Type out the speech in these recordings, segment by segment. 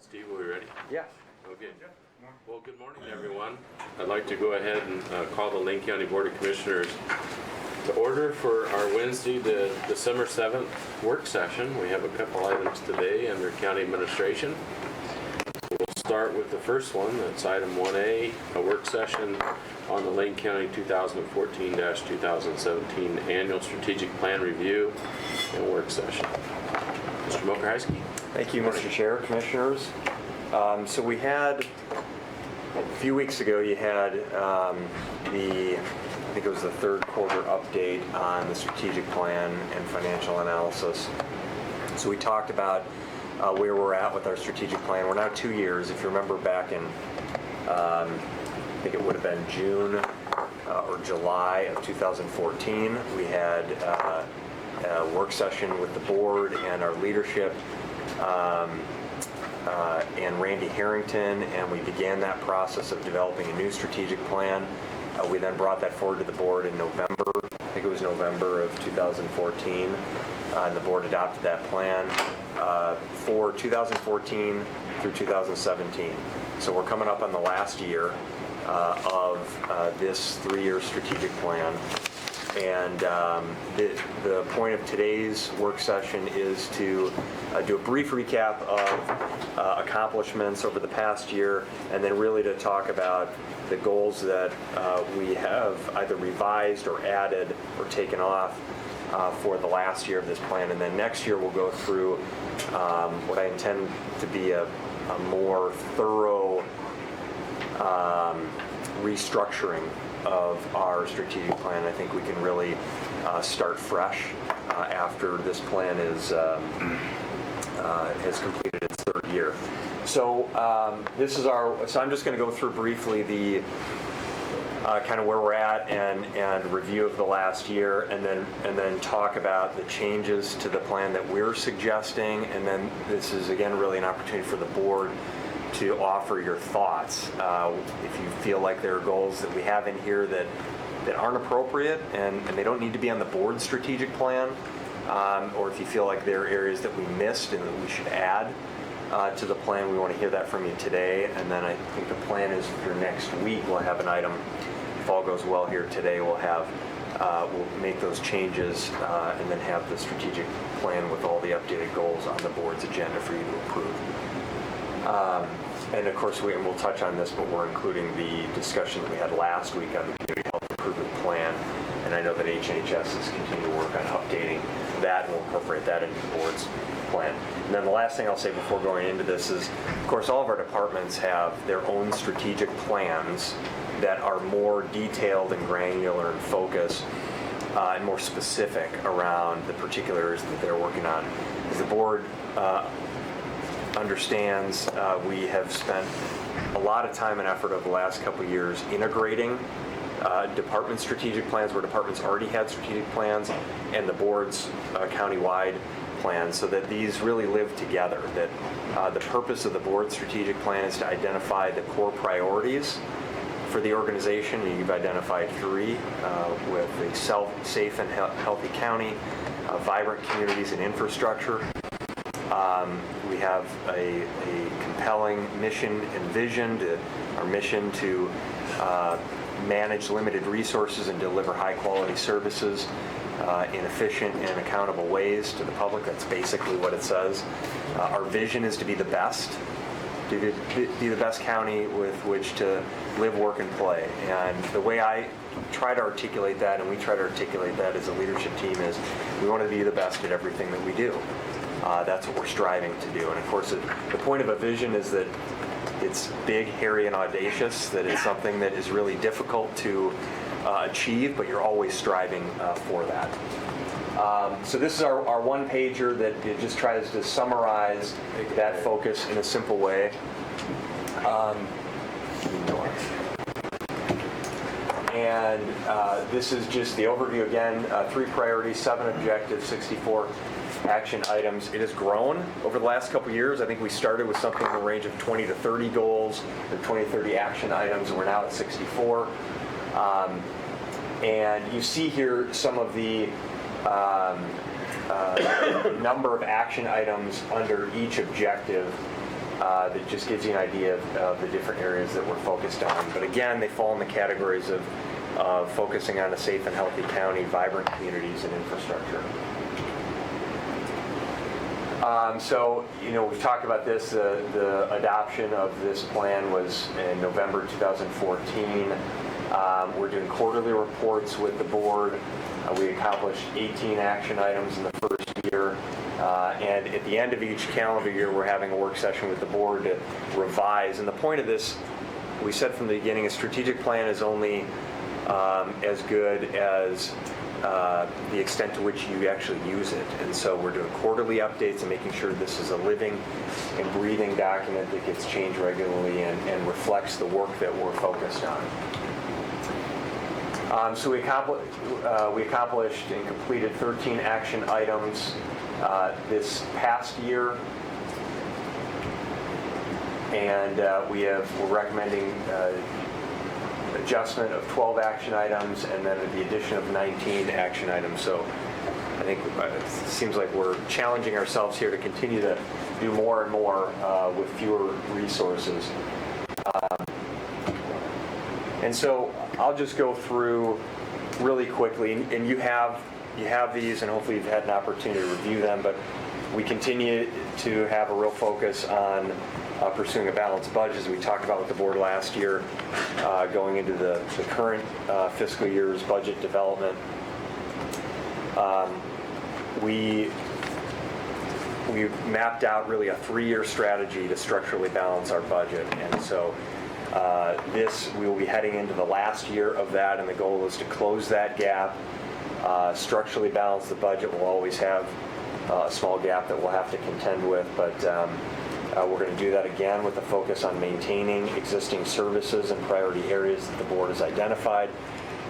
Steve, are we ready? Yeah. Okay. Well, good morning, everyone. I'd like to go ahead and call the Lane County Board of Commissioners to order for our Wednesday, the December 7th work session. We have a couple items today under county administration. We'll start with the first one. That's item 1A, a work session on the Lane County 2014-2017 Annual Strategic Plan Review and Work Session. Mr. Mokrzycki. Thank you, Mr. Chair, Commissioners. So we had, a few weeks ago, you had I think it was the third quarter update on the strategic plan and financial analysis. So we talked about where we're at with our strategic plan. We're now 2 years. If you remember back in, I think it would have been June or July of 2014, we had a work session with the board and our leadership and Randy Harrington, and we began that process of developing a new strategic plan. We then brought that forward to the board in November, I think it was November of 2014, and the board adopted that plan for 2014 through 2017. So we're coming up on the last year of this 3-year strategic plan. And the point of today's work session is to do a brief recap of accomplishments over the past year, and then really to talk about the goals that we have either revised or added or taken off for the last year of this plan. And then next year we'll go through what I intend to be a more thorough restructuring of our strategic plan. I think we can really start fresh after this plan has completed its 3rd year. So So I'm just going to go through briefly the kind of where we're at and review of the last year, and then talk about the changes to the plan that we're suggesting. And then this is again really an opportunity for the board to offer your thoughts. If you feel like there are goals that we have in here that aren't appropriate and they don't need to be on the board's strategic plan, or if you feel like there are areas that we missed and that we should add to the plan, we want to hear that from you today. And then I think the plan is for next week we'll have an item, if all goes well here today, we'll make those changes and then have the strategic plan with all the updated goals on the board's agenda for you to approve. And of course, we'll touch on this, but we're including the discussion that we had last week on the Community Health Improvement Plan. And I know that HHS is continuing to work on updating that, and we'll incorporate that into the board's plan. And then the last thing I'll say before going into this is, of course, all of our departments have their own strategic plans that are more detailed and granular in focus and more specific around the particular areas that they're working on. As the board understands, we have spent a lot of time and effort over the last couple of years integrating department strategic plans where departments already had strategic plans and the board's county-wide plans, so that these really live together. That the purpose of the board strategic plan is to identify the core priorities for the organization. And you've identified 3 with a safe and healthy county, vibrant communities and infrastructure. We have a compelling mission and vision. Our mission to manage limited resources and deliver high-quality services in efficient and accountable ways to the public. That's basically what it says. Our vision is to be the best, to be the best county with which to live, work, and play. And the way I try to articulate that, and we try to articulate that as a leadership team, is we want to be the best at everything that we do. That's what we're striving to do. And of course, the point of a vision is that it's big, hairy, and audacious, that it's something that is really difficult to achieve, but you're always striving for that. So this is our one-pager that it just tries to summarize that focus in a simple way. And this is just the overview again. 3 priorities, 7 objectives, 64 action items. It has grown over the last couple years. I think we started with something in the range of 20 to 30 goals, or 20 to 30 action items, and we're now at 64. And you see here some of the number of action items under each objective that just gives you an idea of the different areas that we're focused on. But again, they fall in the categories of focusing on a safe and healthy county, vibrant communities, and infrastructure. So, we've talked about this. The adoption of this plan was in November 2014. We're doing quarterly reports with the board. We accomplished 18 action items in the first year. And at the end of each calendar year, we're having a work session with the board to revise. And the point of this, we said from the beginning, a strategic plan is only as good as the extent to which you actually use it. And so we're doing quarterly updates and making sure this is a living and breathing document that gets changed regularly and reflects the work that we're focused on. So we accomplished and completed 13 action items this past year, and we're recommending adjustment of 12 action items and then the addition of 19 action items. So I think it seems like we're challenging ourselves here to continue to do more and more with fewer resources. And so I'll just go through really quickly, and you have these, and hopefully you've had an opportunity to review them, but we continue to have a real focus on pursuing a balanced budget, as we talked about with the board last year, going into the current fiscal year's budget development. We mapped out really a 3-year strategy to structurally balance our budget, and so we will be heading into the last year of that, and the goal is to close that gap, structurally balance the budget. We'll always have a small gap that we'll have to contend with, but we're going to do that again with a focus on maintaining existing services and priority areas that the board has identified,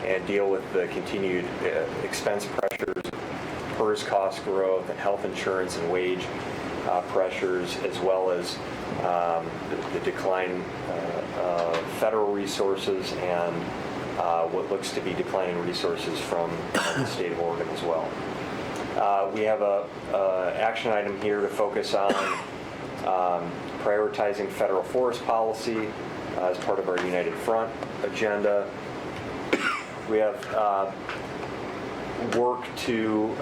and deal with the continued expense pressures, PERS cost growth, and health insurance and wage pressures, as well as the decline of federal resources and what looks to be declining resources from the state of Oregon as well. We have an action item here to focus on prioritizing federal forest policy as part of our United Front agenda. We have work to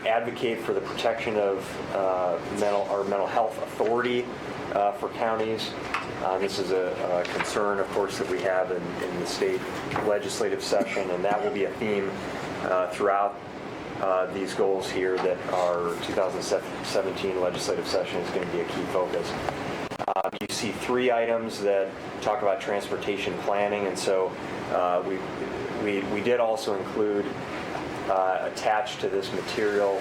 advocate for the protection of our mental health authority for counties. This is a concern, of course, that we have in the state legislative session, and that will be a theme throughout these goals here, that our 2017 legislative session is going to be a key focus. You see 3 items that talk about transportation planning, and so we did also include attached to this material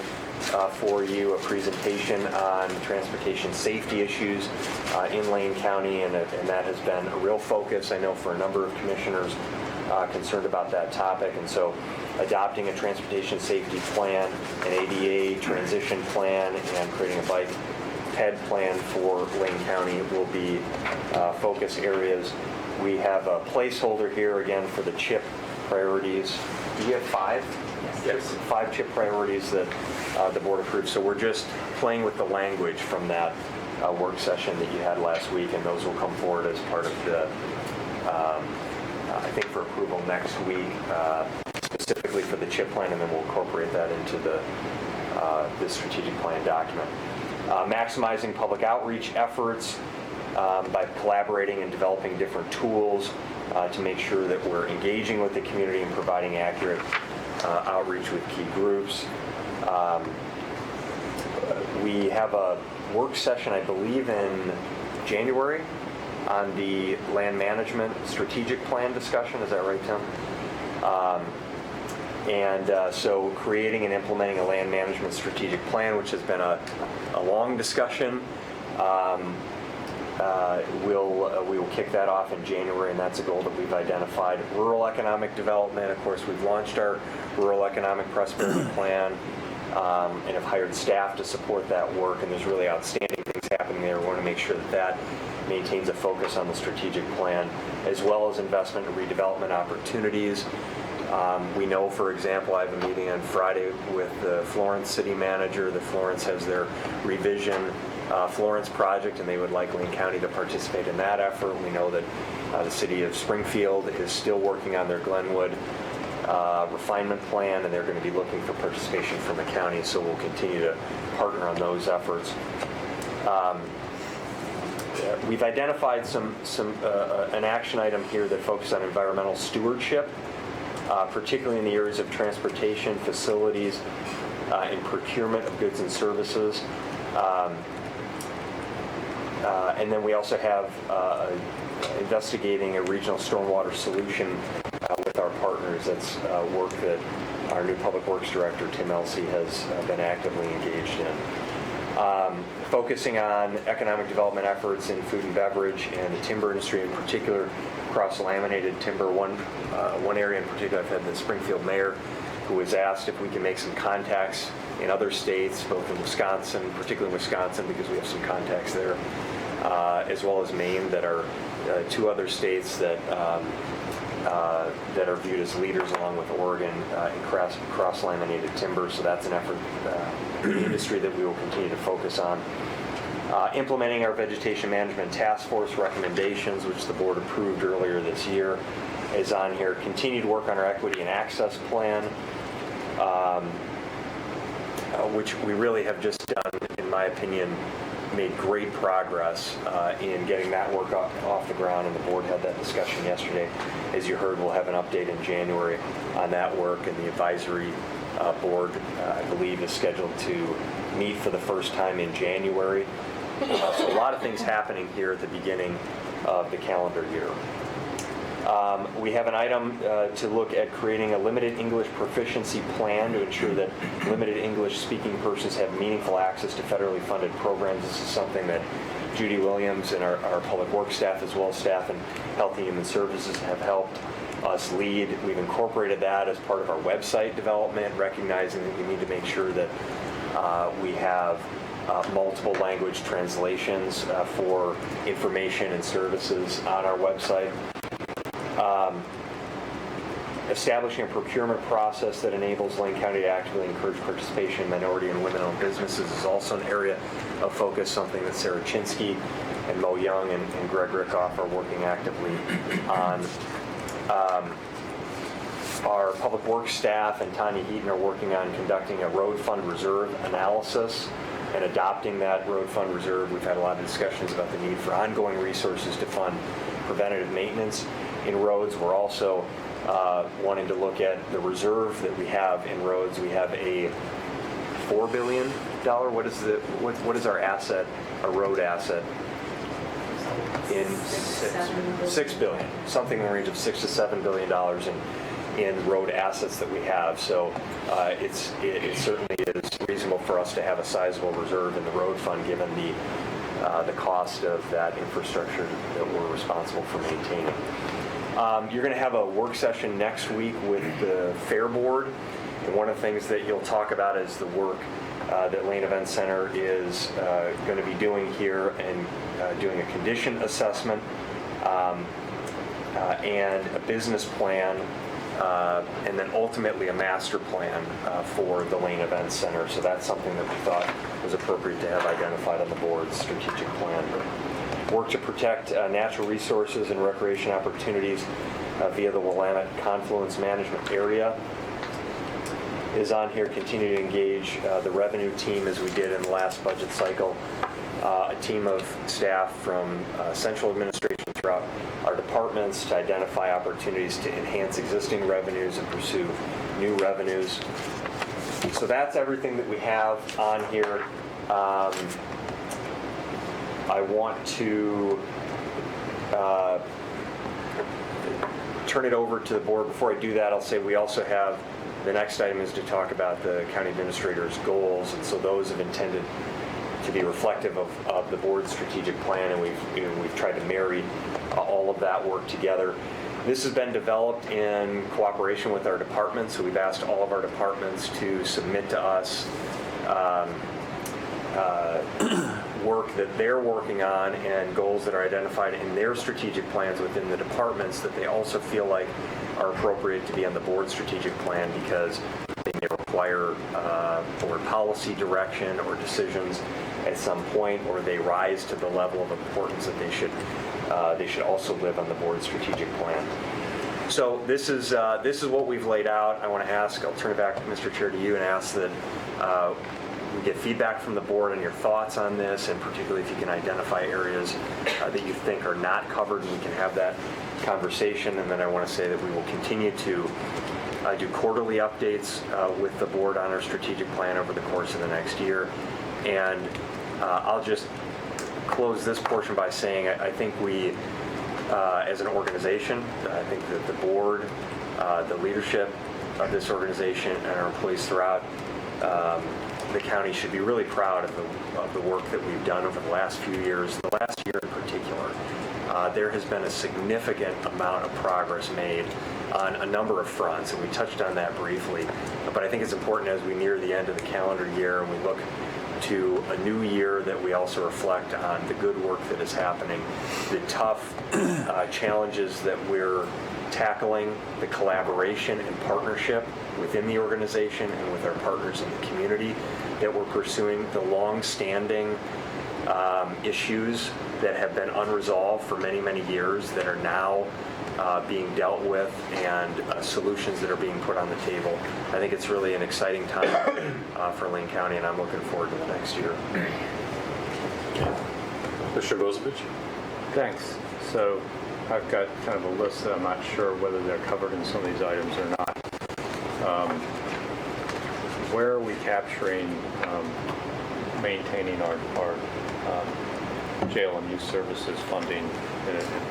for you a presentation on transportation safety issues in Lane County, and that has been a real focus, I know, for a number of commissioners concerned about that topic. And so adopting a transportation safety plan, an ADA transition plan, and creating a bike PED plan for Lane County will be focus areas. We have a placeholder here again for the CHIP priorities. Do you have 5? Yes. 5 CHIP priorities that the board approved. So we're just playing with the language from that work session that you had last week, and those will come forward as part of the, I think, for approval next week, specifically for the CHIP plan, and then we'll incorporate that into the strategic plan document. Maximizing public outreach efforts by collaborating and developing different tools to make sure that we're engaging with the community and providing accurate outreach with key groups. We have a work session, I believe, in January on the land management strategic plan discussion. Is that right, Tim? So creating and implementing a land management strategic plan, which has been a long discussion. We will kick that off in January, and that's a goal that we've identified. Rural economic development, of course, we've launched our rural economic prosperity plan and have hired staff to support that work, and there's really outstanding things happening there. We want to make sure that that maintains a focus on the strategic plan, as well as investment and redevelopment opportunities. We know, for example, I have a meeting on Friday with the Florence city manager that Florence has their revision Florence project, and they would like Lane County to participate in that effort. We know that the city of Springfield is still working on their Glenwood refinement plan, and they're going to be looking for participation from the county, so we'll continue to partner on those efforts. We've identified an action item here that focuses on environmental stewardship, particularly in the areas of transportation, facilities, and procurement of goods and services. And then we also have investigating a regional stormwater solution with our partners. That's work that our new Public Works Director, Tim Elsey, has been actively engaged in. Focusing on economic development efforts in food and beverage and the timber industry in particular, cross-laminated timber. One area in particular, I've had the Springfield mayor who has asked if we can make some contacts in other states, both in Wisconsin, particularly Wisconsin because we have some contacts there, as well as Maine, that are two other states that are viewed as leaders along with Oregon in cross-laminated timber. So that's an effort in the industry that we will continue to focus on. Implementing our vegetation management task force recommendations, which the board approved earlier this year, is on here. Continued work on our equity and access plan, which we really have just done, in my opinion, made great progress in getting that work off the ground, and the board had that discussion yesterday. As you heard, we'll have an update in January on that work, and the advisory board, I believe, is scheduled to meet for the first time in January. So a lot of things happening here at the beginning of the calendar year. We have an item to look at creating a limited English proficiency plan to ensure that limited English speaking persons have meaningful access to federally funded programs. This is something that Judy Williams and our Public Works staff, as well as staff in Health and Human Services, have helped us lead. We've incorporated that as part of our website development, recognizing that we need to make sure that we have multiple language translations for information and services on our website. Establishing a procurement process that enables Lane County to actively encourage participation in minority and women-owned businesses is also an area of focus, something that Sarah Chinsky and Mo Young and Greg Rickoff are working actively on. Our Public Works staff and Tanya Heaton are working on conducting a road fund reserve analysis and adopting that road fund reserve. We've had a lot of discussions about the need for ongoing resources to fund preventative maintenance in roads. We're also wanting to look at the reserve that we have in roads. We have a $4 billion. What is our asset, our road asset? In $6 billion, something in the range of $6 to $7 billion in road assets that we have. So it certainly is reasonable for us to have a sizable reserve in the road fund, given the cost of that infrastructure that we're responsible for maintaining. You're going to have a work session next week with the Fair Board, and one of the things that you'll talk about is the work that Lane Event Center is going to be doing here, and doing a condition assessment and a business plan, and then ultimately a master plan for the Lane Event Center. So that's something that we thought was appropriate to have identified on the board's strategic plan. Work to protect natural resources and recreation opportunities via the Willamette Confluence Management Area is on here. Continue to engage the revenue team as we did in the last budget cycle. A team of staff from central administration throughout our departments to identify opportunities to enhance existing revenues and pursue new revenues. So that's everything that we have on here. I want to turn it over to the board. Before I do that, I'll say we also have, the next item is to talk about the county administrator's goals, and so those have intended to be reflective of the board's strategic plan, and we've tried to marry all of that work together. This has been developed in cooperation with our departments, so we've asked all of our departments to submit to us work that they're working on and goals that are identified in their strategic plans within the departments that they also feel like are appropriate to be on the board strategic plan, because they may require board policy direction or decisions at some point, or they rise to the level of importance that they should also live on the board's strategic plan. So this is what we've laid out. I want to ask, I'll turn it back, Mr. Chair, to you and ask that we get feedback from the board on your thoughts on this, and particularly if you can identify areas that you think are not covered, and we can have that conversation. And then I want to say that we will continue to do quarterly updates with the board on our strategic plan over the course of the next year. And I'll just close this portion by saying I think we, as an organization, I think that the board, the leadership of this organization, and our employees throughout the county should be really proud of the work that we've done over the last few years, the last year in particular. There has been a significant amount of progress made on a number of fronts, and we touched on that briefly. But I think it's important as we near the end of the calendar year and we look to a new year that we also reflect on the good work that is happening, the tough challenges that we're tackling, the collaboration and partnership within the organization and with our partners in the community that we're pursuing, the long-standing issues that have been unresolved for many, many years that are now being dealt with, and solutions that are being put on the table. I think it's really an exciting time for Lane County, and I'm looking forward to the next year. Mr. Bozovich? Thanks. So I've got kind of a list that I'm not sure whether they're covered in some of these items or not. Where are we capturing maintaining our jail and youth services funding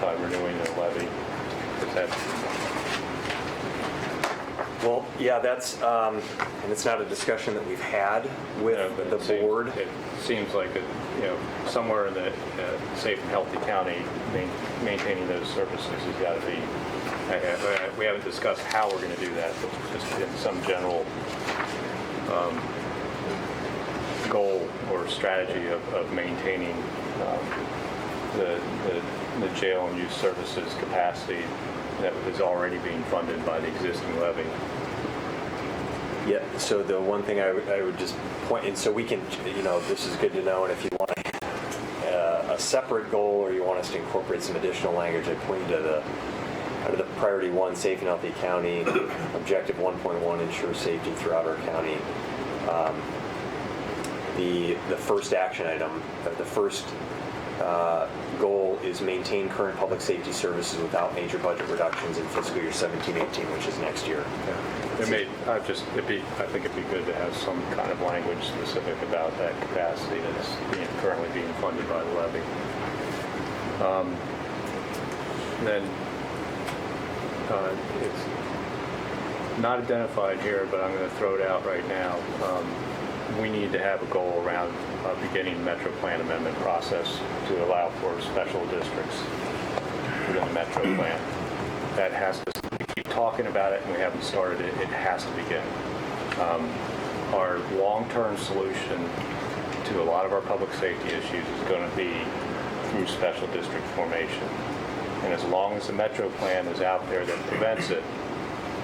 by renewing the levy? Is that... Well, yeah, that's, and it's not a discussion that we've had with the board. It seems like, somewhere in the safe and healthy county, maintaining those services has got to be, we haven't discussed how we're going to do that, but just in some general goal or strategy of maintaining the jail and youth services capacity that is already being funded by the existing levy. Yeah, so the one thing I would just point, and so we can, this is good to know, and if you want a separate goal or you want us to incorporate some additional language, I point you to under the priority 1, safe and healthy county, objective 1.1, ensure safety throughout our county. The first action item, the first goal is maintain current public safety services without major budget reductions in fiscal year 17-18, which is next year. I think it'd be good to have some kind of language specific about that capacity that's currently being funded by the levy. Then it's not identified here, but I'm going to throw it out right now. We need to have a goal around beginning the Metro Plan amendment process to allow for special districts within the Metro Plan. That has to, we keep talking about it and we haven't started it, it has to begin. Our long-term solution to a lot of our public safety issues is going to be through special district formation. And as long as the Metro Plan is out there that prevents it,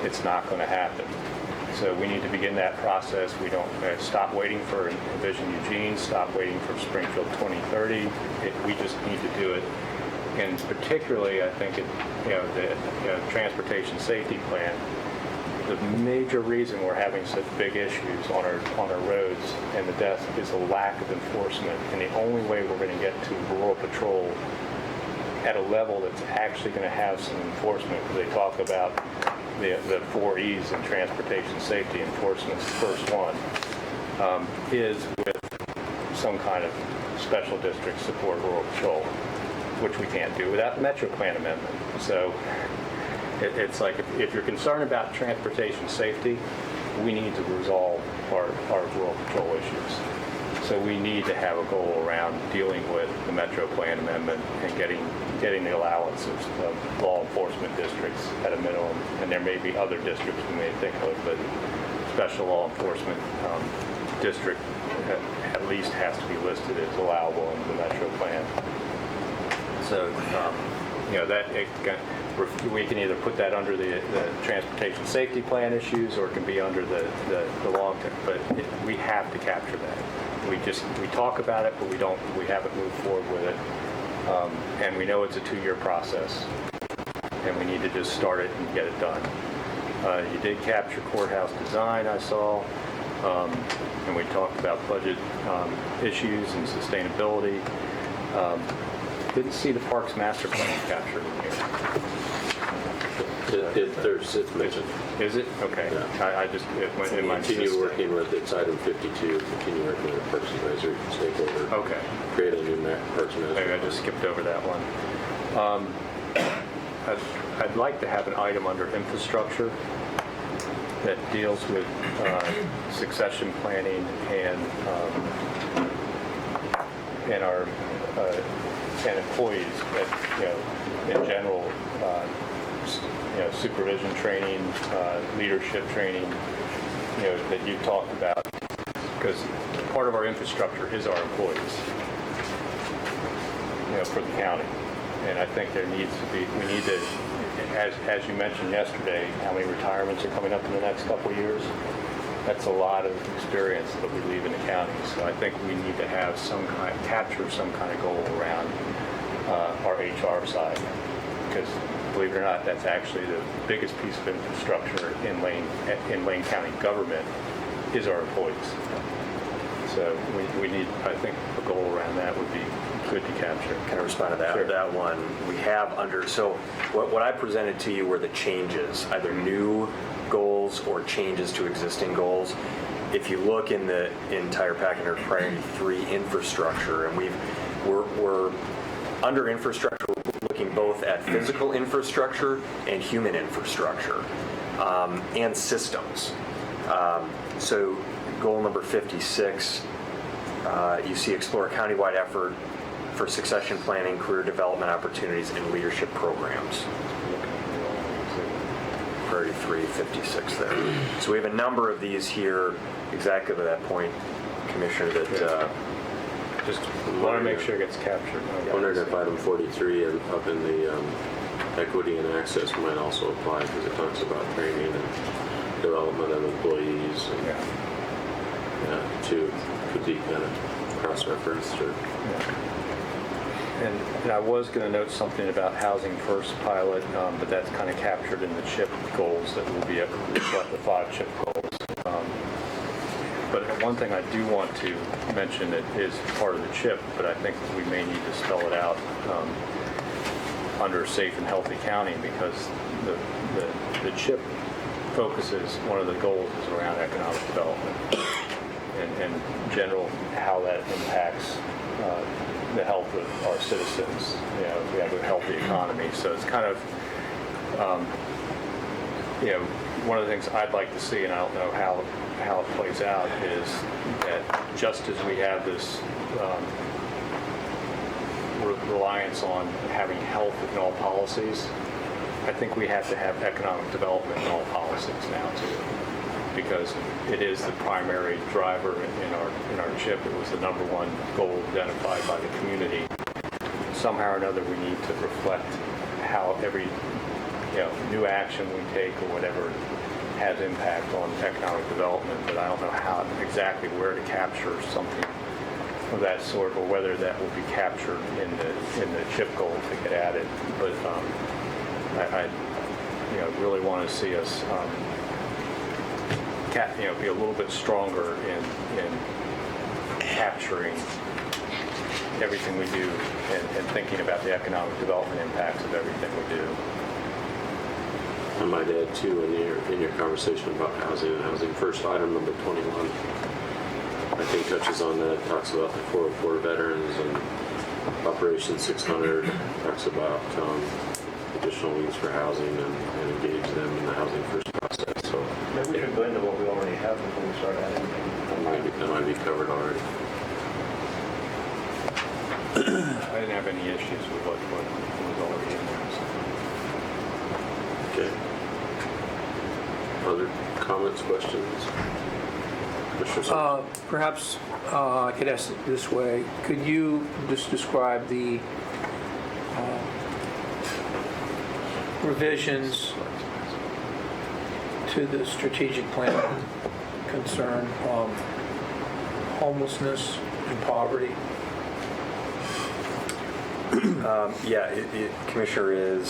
it's not going to happen. So we need to begin that process. We don't stop waiting for Envision Eugene, stop waiting for Springfield 2030. We just need to do it. And particularly, I think, the transportation safety plan, the major reason we're having such big issues on our roads and the deaths is a lack of enforcement. And the only way we're going to get to rural patrol at a level that's actually going to have some enforcement, because they talk about the 4 E's in transportation safety enforcement, the first one, is with some kind of special district support rural patrol, which we can't do without the Metro Plan amendment. So it's like if you're concerned about transportation safety, we need to resolve our rural patrol issues. So we need to have a goal around dealing with the Metro Plan amendment and getting the allowance of law enforcement districts at a minimum. And there may be other districts we may think of, but special law enforcement district at least has to be listed as allowable in the Metro Plan. So, we can either put that under the transportation safety plan issues, or it can be under the long term, but we have to capture that. we talk about it, but we haven't moved forward with it. And we know it's a 2-year process, and we need to just start it and get it done. You did capture courthouse design, I saw, and we talked about budget issues and sustainability. Didn't see the Parks Master Plan captured in here. It's mentioned. Is it? Okay. Yeah. I just, it went in my Continue system. working with, it's item 52, continue working with the Parks Advisory stakeholder. Okay. Create a new Parks Master. Maybe I just skipped over that one. I'd like to have an item under infrastructure that deals with succession planning and our and employees that, in general, supervision training, leadership training, that you talked about, because part of our infrastructure is our employees, for the county. And I think there needs to be, we need to, as you mentioned yesterday, how many retirements are coming up in the next couple of years? That's a lot of experience that we leave in the county. So I think we need to have capture some kind of goal around our HR side. Because believe it or not, that's actually the biggest piece of infrastructure in Lane County government is our employees. So we need, I think, a goal around that would be good to capture. Can I respond to that? Sure. That one we have under, so what I presented to you were the changes, either new goals or changes to existing goals. If you look in the entire packet under priority 3 infrastructure, and we're under infrastructure, we're looking both at physical infrastructure and human infrastructure, and systems. So goal number 56, you see explore a countywide effort for succession planning, career development opportunities, and leadership programs. Priority 3, 56 there. So we have a number of these here, exactly to that point, Commissioner, that Just want to make sure it gets captured. I wondered if item 43 and up in the equity and access might also apply, because it talks about training and development of employees, and too, could be kind of cross-referenced or. And I was going to note something about Housing First pilot, but that's kind of captured in the CHIP goals that will be reflect the 5 CHIP goals. But one thing I do want to mention that is part of the CHIP, but I think we may need to spell it out under Safe and Healthy County, because the CHIP focuses, one of the goals is around economic development and general how that impacts the health of our citizens. If we have a healthy economy. So it's kind of, one of the things I'd like to see, and I don't know how it plays out, is that just as we have this reliance on having health in all policies, I think we have to have economic development in all policies now too, because it is the primary driver in our CHIP. It was the #1 goal identified by the community. Somehow or another, we need to reflect how every new action we take or whatever has impact on economic development, but I don't know how exactly where to capture something of that sort, or whether that will be captured in the CHIP goal to get added. But I really want to see us be a little bit stronger in capturing everything we do and thinking about the economic development impacts of everything we do. I might add too, in your conversation about housing and Housing First, item number 21, I think touches on that. Talks about the 404 veterans and Operation 600. Talks about additional needs for housing and engage them in the Housing First process. So Maybe we should go into what we already have before we start adding. that might be covered already. I didn't have any issues with what was already in there. Okay. Other comments, questions? Commissioner Sutton? Perhaps I could ask it this way. Could you just describe the revisions to the strategic plan concern homelessness and poverty. Yeah, Commissioner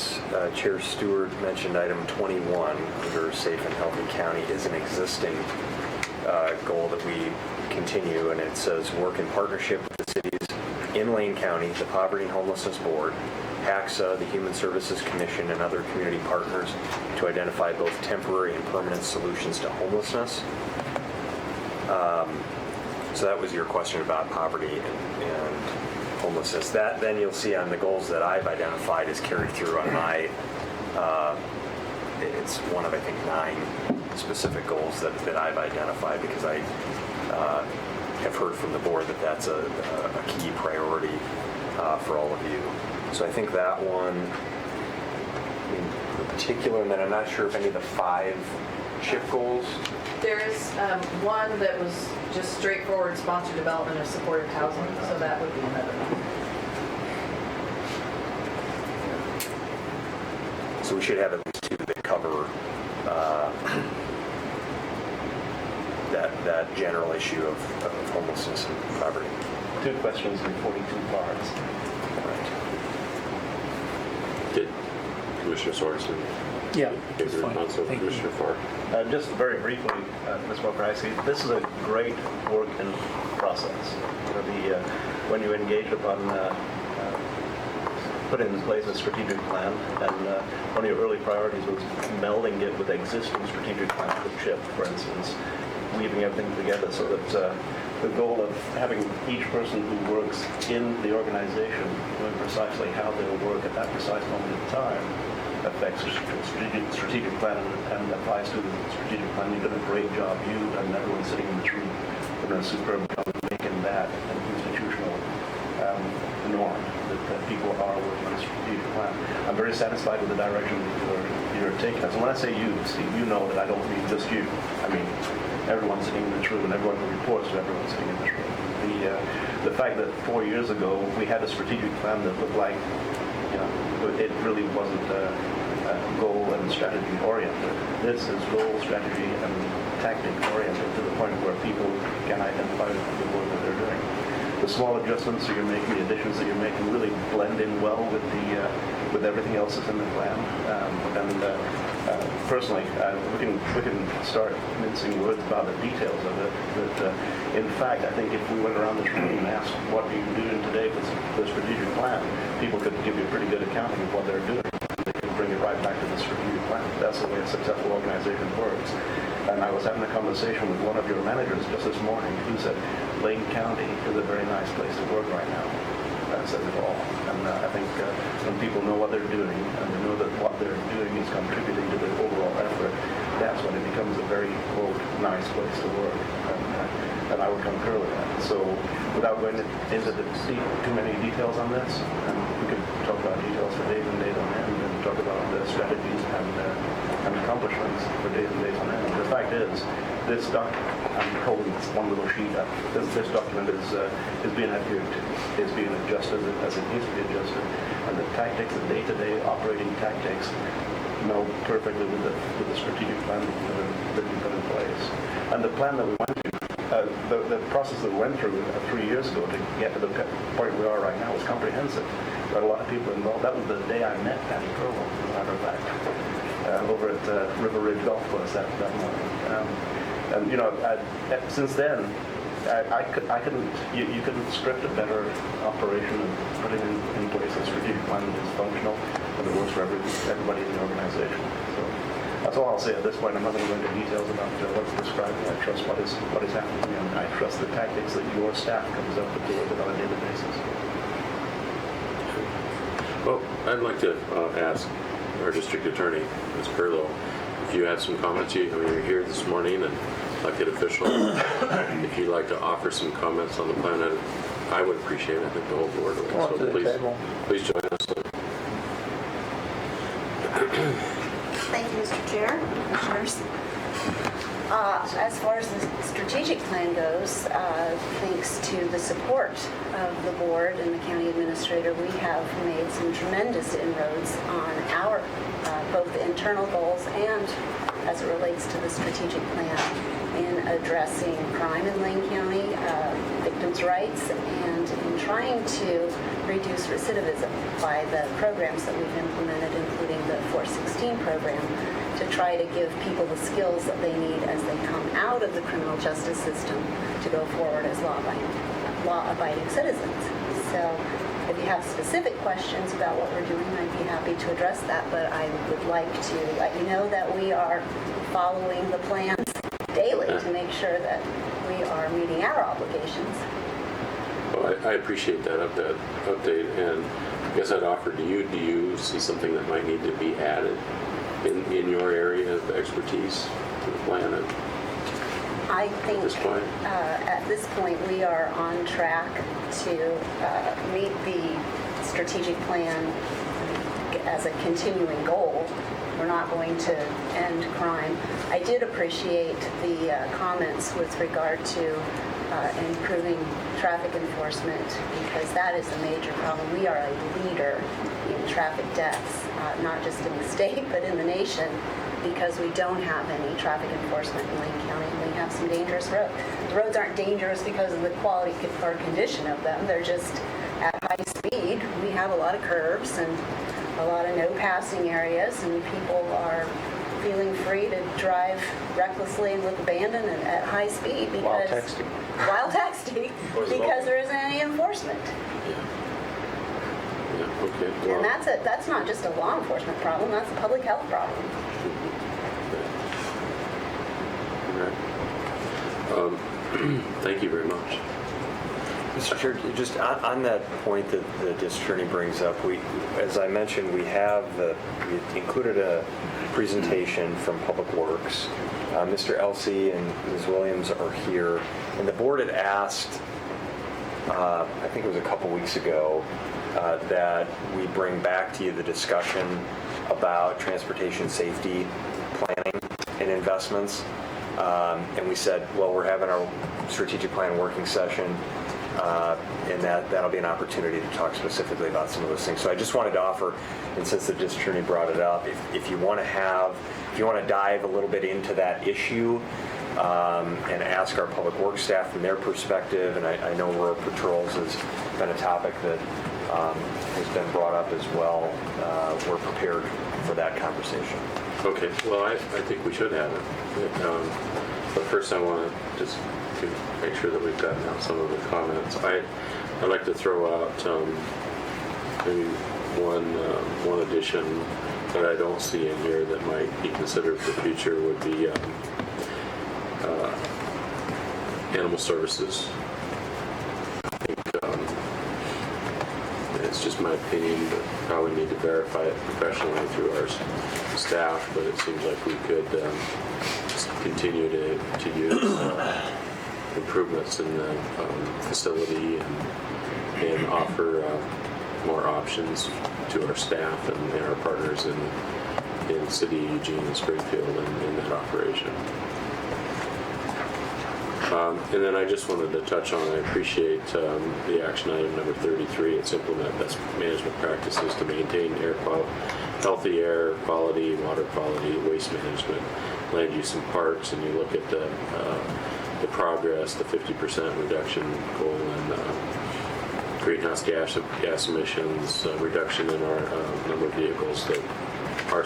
Chair Stewart mentioned item 21 under Safe and Healthy County is an existing goal that we continue, and it says work in partnership with the cities in Lane County, the Poverty and Homelessness Board, HACSA, the Human Services Commission, and other community partners to identify both temporary and permanent solutions to homelessness. So that was your question about poverty and homelessness. That then you'll see on the goals that I've identified is carried through on my, it's one of I think 9 specific goals that I've identified because I have heard from the board that that's a key priority for all of you. So I think that one in particular, and then I'm not sure if any of the 5 CHIP goals. There is one that was just straightforward sponsored development of supportive housing, so that would be another one. So we should have at least 2 that cover that general issue of homelessness and poverty. 2 questions in 42 parts. Did Commissioner Sorensen Yeah, give that's the fine. response of Thank you. Commissioner Farr? Just very briefly, Ms. Mokrasi, this is a great work in process. When you engage upon putting in place a strategic plan, and one of your early priorities was melding it with existing strategic plans with CHIP, for instance, weaving everything together so that the goal of having each person who works in the organization knowing precisely how they'll work at that precise moment in time affects the strategic plan and applies to the strategic plan. You've done a great job, you and everyone sitting in this room, have done a superb job of making that an institutional norm, that people are working on a strategic plan. I'm very satisfied with the direction that you're taking us. And when I say you, Steve, you know that I don't mean just you. I mean everyone sitting in this room and everyone who reports to everyone sitting in this room. The fact that 4 years ago we had a strategic plan that looked like, it really wasn't goal and strategy oriented. This is goal, strategy, and tactic oriented to the point where people can identify the work that they're doing. The small adjustments that you're making, the additions that you're making, really blend in well with everything else that's in the plan. Personally, we can start mincing words about the details of it. But in fact, I think if we went around this room and asked, "What are you doing today for the strategic plan?" people could give you a pretty good accounting of what they're doing. They can bring it right back to the strategic plan. That's the way a successful organization works. And I was having a conversation with one of your managers just this morning who said, Lane County is a very nice place to work right now. That says it all. And I think when people know what they're doing and they know that what they're doing is contributing to the overall effort, that's when it becomes a very, quote, nice place to work. And I would concur with that. So without going into too many details on this, we could talk about details for days and days on end and talk about the strategies and accomplishments for days and days on end. The fact is, this document, I'm holding this one little sheet up, this document is being adhered to, is being adjusted as it needs to be adjusted, and the tactics, the day-to-day operating tactics, meld perfectly with the strategic plan that we put in place. And the plan that we went to, the process that we went through 3 years ago to get to the point we are right now was comprehensive. There are a lot of people involved. That was the day I met Patty Furlong, as a matter of fact, over at River Ridge Golf Course that morning. Since then, you couldn't script a better operation of putting in place a strategic plan that is functional and that works for everybody in the organization. So that's all I'll say at this point. I'm not going to go into details about what's described. I trust what is happening, and I trust the tactics that your staff comes up with on a daily basis. Well, I'd like to ask our district attorney, Ms. Perlow, if you have some comments. You're here this morning, and elected official, if you'd like to offer some comments on the plan, I would appreciate it. I think the whole board would. Come up to the table. Please join us. Thank you, Mr. Chair, Commissioners. As far as the strategic plan goes, thanks to the support of the board and the county administrator, we have made some tremendous inroads on our both internal goals and, as as it relates to the strategic plan in addressing crime in Lane County, victims' rights, and in trying to reduce recidivism by the programs that we've implemented, including the 416 program, to try to give people the skills that they need as they come out of the criminal justice system to go forward as law-abiding citizens. So if you have specific questions about what we're doing, I'd be happy to address that, but I would like to let you know that we are following the plans daily to make sure that we are meeting our obligations. Well, I appreciate that update, and I guess I'd offer to you, do you see something that might need to be added in your area of expertise to the plan I think this point? at this point we are on track to meet the strategic plan as a continuing goal. We're not going to end crime. I did appreciate the comments with regard to improving traffic enforcement, because that is a major problem. We are a leader in traffic deaths, not just in the state, but in the nation, because we don't have any traffic enforcement in Lane County. We have some dangerous roads. The roads aren't dangerous because of the quality or condition of them. They're just at high speed. We have a lot of curves and a lot of no passing areas, and people are feeling free to drive recklessly and look abandon and at high speed because while texting because there isn't any enforcement. Yeah, okay. Well, And that's not just a law enforcement problem, that's a public health problem. all right. Thank you very much. Mr. Chair, just on that point that the district attorney brings up, as I mentioned, we included a presentation from Public Works. Mr. Elsey and Ms. Williams are here, and the board had asked, I think it was a couple weeks ago, that we bring back to you the discussion about transportation safety planning and investments. And we said, well, we're having our strategic plan working session, and that'll be an opportunity to talk specifically about some of those things. So I just wanted to offer, and since the district attorney brought it up, if you want to dive a little bit into that issue and ask our public works staff from their perspective, and I know rural patrols has been a topic that has been brought up as well, we're prepared for that conversation. Okay, well, I think we should have it. But first I want to just make sure that we've gotten out some of the comments. I'd like to throw out maybe one addition that I don't see in here that might be considered for the future would be animal services. I think it's just my opinion, but probably need to verify it professionally through our staff, but it seems like we could just continue to use improvements in the facility and offer more options to our staff and our partners in the city of Eugene and Springfield in that operation. And then I just wanted to touch on, I appreciate the action item number 33. It's implement best management practices to maintain healthy air quality, water quality, waste management, land use and parks, and you look at the progress, the 50% reduction goal in greenhouse gas emissions, reduction in our number of vehicles that our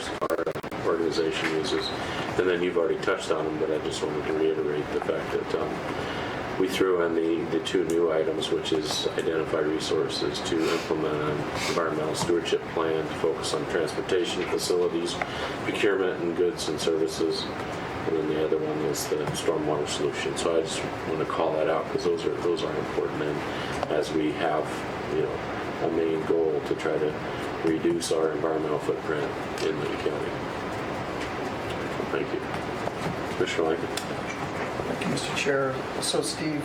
organization uses. And then you've already touched on them, but I just wanted to reiterate the fact that we threw in the two new items, which is identify resources to implement an environmental stewardship plan to focus on transportation facilities, procurement and goods and services. And then the other one is the stormwater solution. So I just want to call that out because those are important. And as we have, a main goal to try to reduce our environmental footprint in Lane County. Thank you. Commissioner Lincoln. Thank you, Mr. Chair. So, Steve,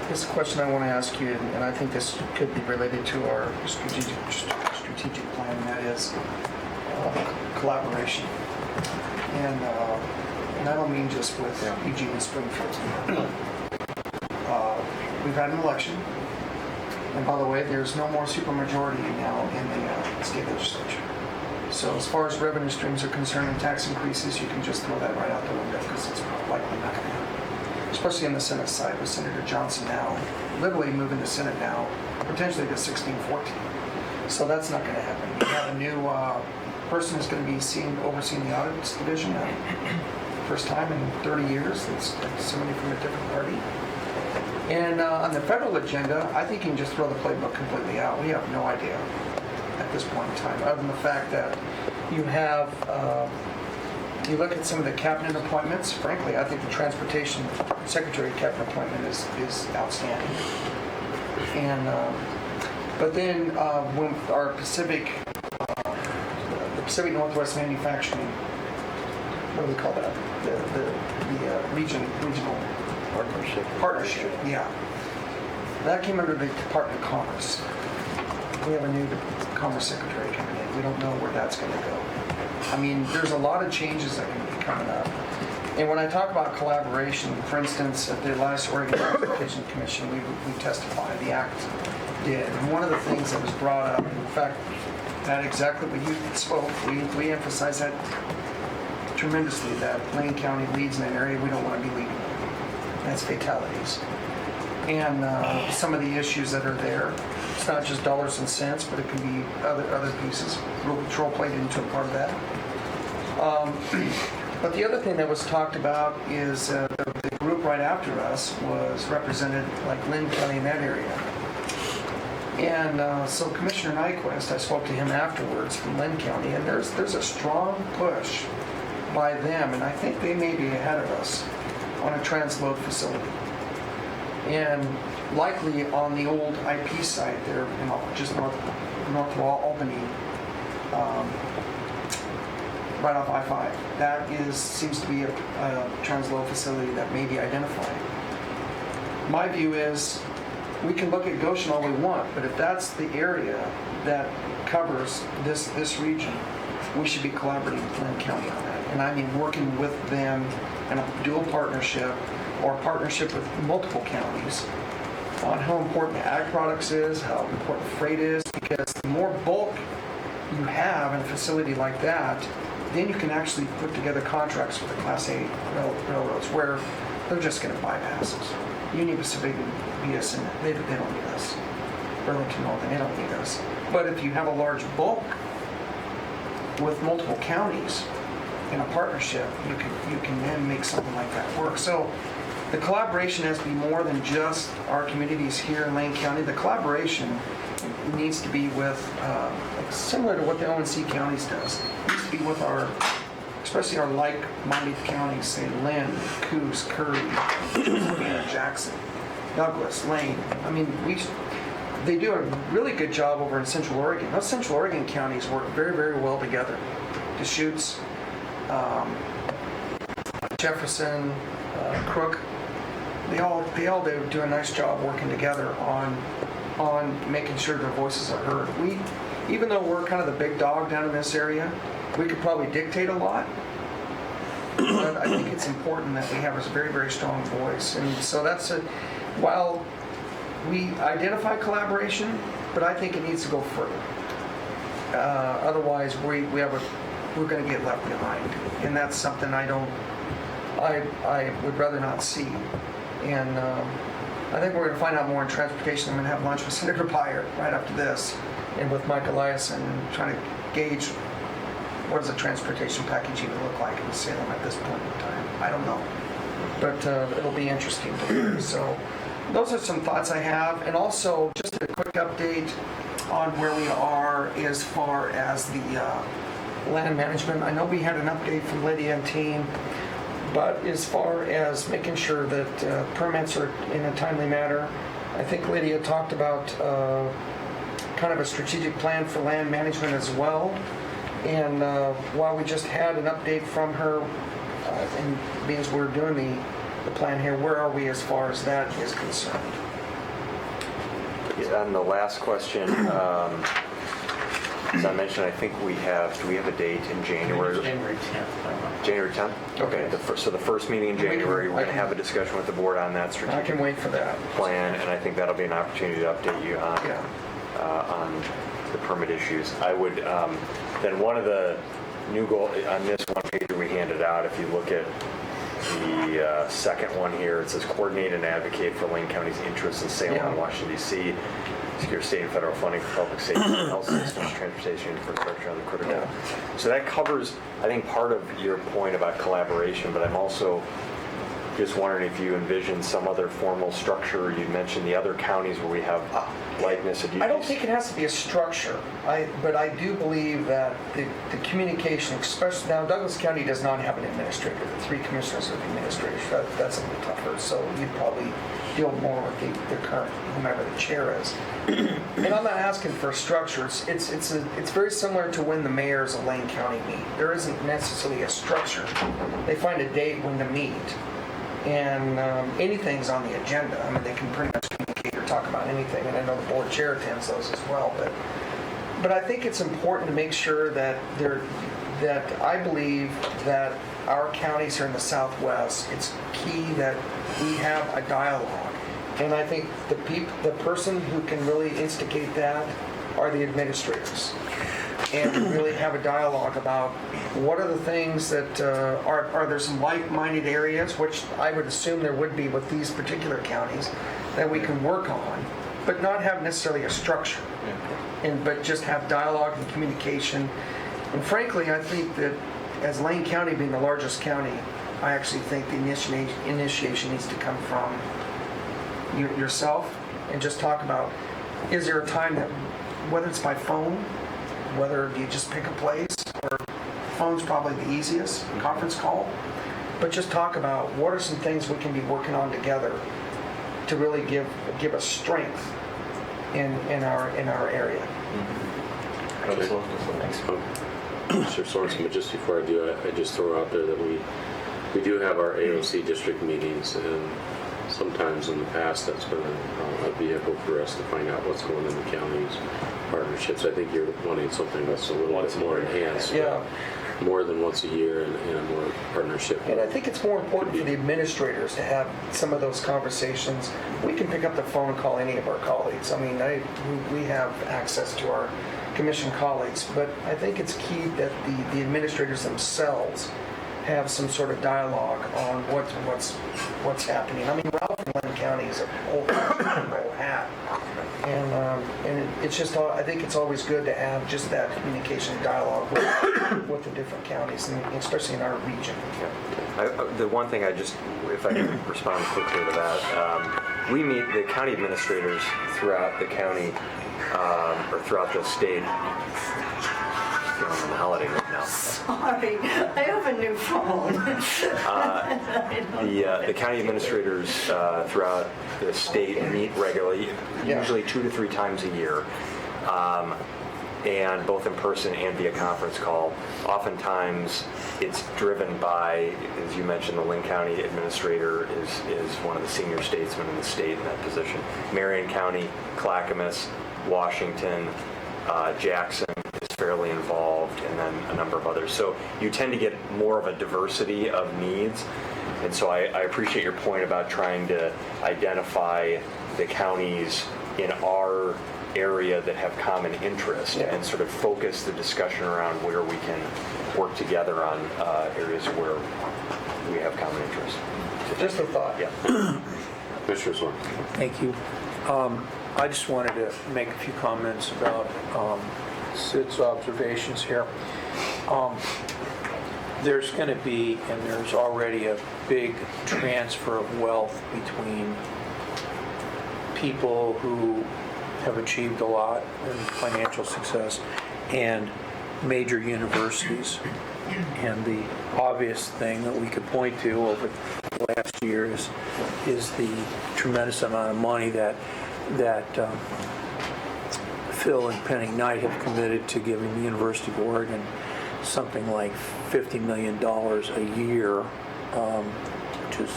this question I want to ask you, and I think this could be related to our strategic plan, and that is collaboration. And I don't mean just with Eugene and Springfield. We've had an election, and by the way, there's no more supermajority now in the state legislature. So as far as revenue streams are concerned and tax increases, you can just throw that right out the window because it's likely not going to happen. Especially on the Senate side with Senator Johnson now, literally moving the Senate now, potentially to 16-14. So that's not going to happen. You have a new person who's going to be overseeing the audits division. First time in 30 years. It's somebody from a different party. And on the federal agenda, I think you can just throw the playbook completely out. We have no idea at this point in time, other than the fact that you have, you look at some of the cabinet appointments, frankly, I think the Transportation Secretary cabinet appointment is outstanding. And, but then when our Pacific Northwest Manufacturing, what do we call that? The regional partnership, yeah. That came under the Department of Commerce. We have a new Commerce Secretary coming in. We don't know where that's going to go. I mean, there's a lot of changes that can be coming up. And when I talk about collaboration, for instance, at the last Oregon Transportation Commission, we testified, the ACT did. And one of the things that was brought up, in fact, that exactly what you spoke, we emphasize that tremendously, that Lane County leads in an area we don't want to be leading. That's fatalities. And some of the issues that are there, it's not just dollars and cents, but it can be other pieces. Road Patrol played into a part of that. But the other thing that was talked about is the group right after us was represented like Lynn County in that area. And so Commissioner Nyquist, I spoke to him afterwards from Lynn County, and there's a strong push by them, and I think they may be ahead of us on a transload facility. And likely on the old IP site there, just north of Albany, right off I-5. That seems to be a transload facility that may be identified. My view is we can look at Goshen all we want, but if that's the area that covers this region, we should be collaborating with Lynn County on that. And I mean working with them in a dual partnership or a partnership with multiple counties on how important ag products is, how important freight is, because the more bulk you have in a facility like that, then you can actually put together contracts with the Class A railroads where they're just going to bypass us. Union Pacific and BSN, they don't need us. Burlington Northern, they don't need us. But if you have a large bulk with multiple counties in a partnership, you can then make something like that work. So the collaboration has to be more than just our communities here in Lane County. The collaboration needs to be with, similar to what the ONC counties does. It needs to be with our, especially our like-minded counties, say Lynn, Coos, Curry, Jackson, Douglas, Lane. I mean, they do a really good job over in Central Oregon. Those Central Oregon counties work very, very well together. Deschutes, Jefferson, Crook, they all do a nice job working together on making sure their voices are heard. Even though we're kind of the big dog down in this area, we could probably dictate a lot, but I think it's important that we have a very, very strong voice. And so while we identify collaboration, but I think it needs to go further. Otherwise, we're going to get left behind, and that's something I would rather not see. And I think we're going to find out more in transportation. I'm going to have lunch with Senator Byer right after this, and with Mike Eliason, and trying to gauge what does a transportation package even look like in Salem at this point in time. I don't know, but it'll be interesting to hear. So those are some thoughts I have, and also just a quick update on where we are as far as the land management. I know we had an update from Lydia and team, but as far as making sure that permits are in a timely manner, I think Lydia talked about kind of a strategic plan for land management as well. And while we just had an update from her, and means we're doing the plan here, where are we as far as that is concerned? On the last question, as I mentioned, I think do we have a date in January? January 10th. January 10th? Okay, so the first meeting in January, we're going to have a discussion with the board on that I strategic can wait for that. plan, and I think that'll be an opportunity to update you on the permit issues. I would Then one of the new goal, on this one page we handed out, if you look at the second one here, it says coordinate and advocate for Lane County's interests in Salem and Washington DC, secure state and federal funding for public safety, health systems, transportation, infrastructure, and the critical. So that covers, I think, part of your point about collaboration, but I'm also just wondering if you envision some other formal structure. You mentioned the other counties where we have likeness. I don't think it has to be a structure, but I do believe that the communication, especially now Douglas County does not have an administrator. The 3 commissioners are the administrators. That's a little tougher. So you'd probably deal more with the current, whomever the chair is. And I'm not asking for a structure. It's very similar to when the mayors of Lane County meet. There isn't necessarily a structure. They find a date when to meet. And anything's on the agenda. I mean, they can pretty much communicate or talk about anything, and I know the board chair attends those as well. But I think it's important to make sure that I believe that our counties here in the Southwest, it's key that we have a dialogue. And I think the person who can really instigate that are the administrators. And to really have a dialogue about what are the things that are there some like-minded areas, which I would assume there would be with these particular counties, that we can work on, but not have necessarily a structure, but just have dialogue and communication. And frankly, I think that as Lane County being the largest county, I actually think the initiation needs to come from yourself, and just talk about, is there a time that, whether it's by phone, whether you just pick a place, or phone's probably the easiest, conference call, but just talk about what are some things we can be working on together to really give us strength in our area. Mr. Sorensen, but just before I do, I just throw out there that we do have our AOC district meetings, and sometimes in the past that's been a vehicle for us to find out what's going on in the county's partnerships. I think you're wanting something that's a little bit more enhanced. Yeah. More than once a year and a more partnership. And I think it's more important for the administrators to have some of those conversations. We can pick up the phone and call any of our colleagues. I mean, we have access to our commission colleagues, but I think it's key that the administrators themselves have some sort of dialogue on what's happening. I mean, Ralph and Lane County is a whole hat. And it's just, I think it's always good to have just that communication dialogue with the different counties, and especially in our region. The one thing if I can respond quickly to that, we meet the county administrators throughout the county, or throughout the state. I'm on the holiday right now. Sorry, I have a new phone. The county administrators throughout the state meet regularly, usually 2 to 3 times a year, and both in person and via conference call. Oftentimes, it's driven by, as you mentioned, the Lane County administrator is one of the senior statesmen in the state in that position. Marion County, Clackamas, Washington, Jackson is fairly involved, and then a number of others. So you tend to get more of a diversity of needs. And so I appreciate your point about trying to identify the counties in our area that have common interest and sort of focus the discussion around where we can work together on areas where we have common interest. Just a thought. Yeah. Mr. Sorensen. Thank you. I just wanted to make a few comments about Sid's observations here. There's going to be, and there's already a big transfer of wealth between people who have achieved a lot in financial success and major universities. And the obvious thing that we could point to over the last year is the tremendous amount of money that Phil and Penny Knight have committed to giving the University of Oregon something like $50 million a year, which is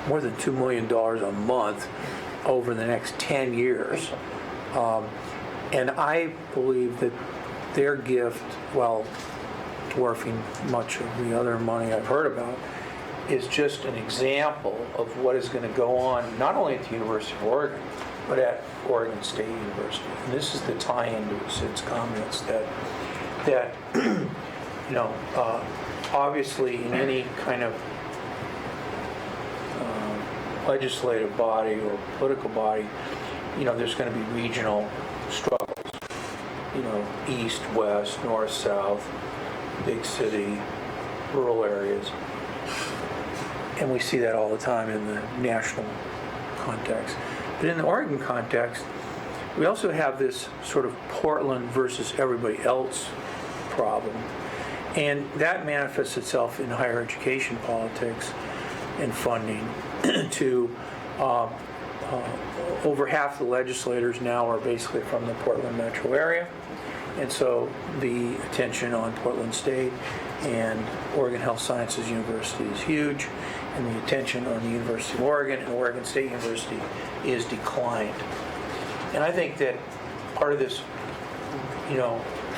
more than $2 million a month over the next 10 years. And I believe that their gift, while dwarfing much of the other money I've heard about, is just an example of what is going to go on not only at the University of Oregon, but at Oregon State University. And this is the tie-in to Sid's comments, that that, obviously in any kind of legislative body or political body, there's going to be regional struggles. East, west, north, south, big city, rural areas. And we see that all the time in the national context. But in the Oregon context, we also have this sort of Portland versus everybody else problem. And that manifests itself in higher education politics and funding to over half the legislators now are basically from the Portland metro area. And so the attention on Portland State and Oregon Health Sciences University is huge, and the attention on the University of Oregon and Oregon State University is declined. And I think that part of this,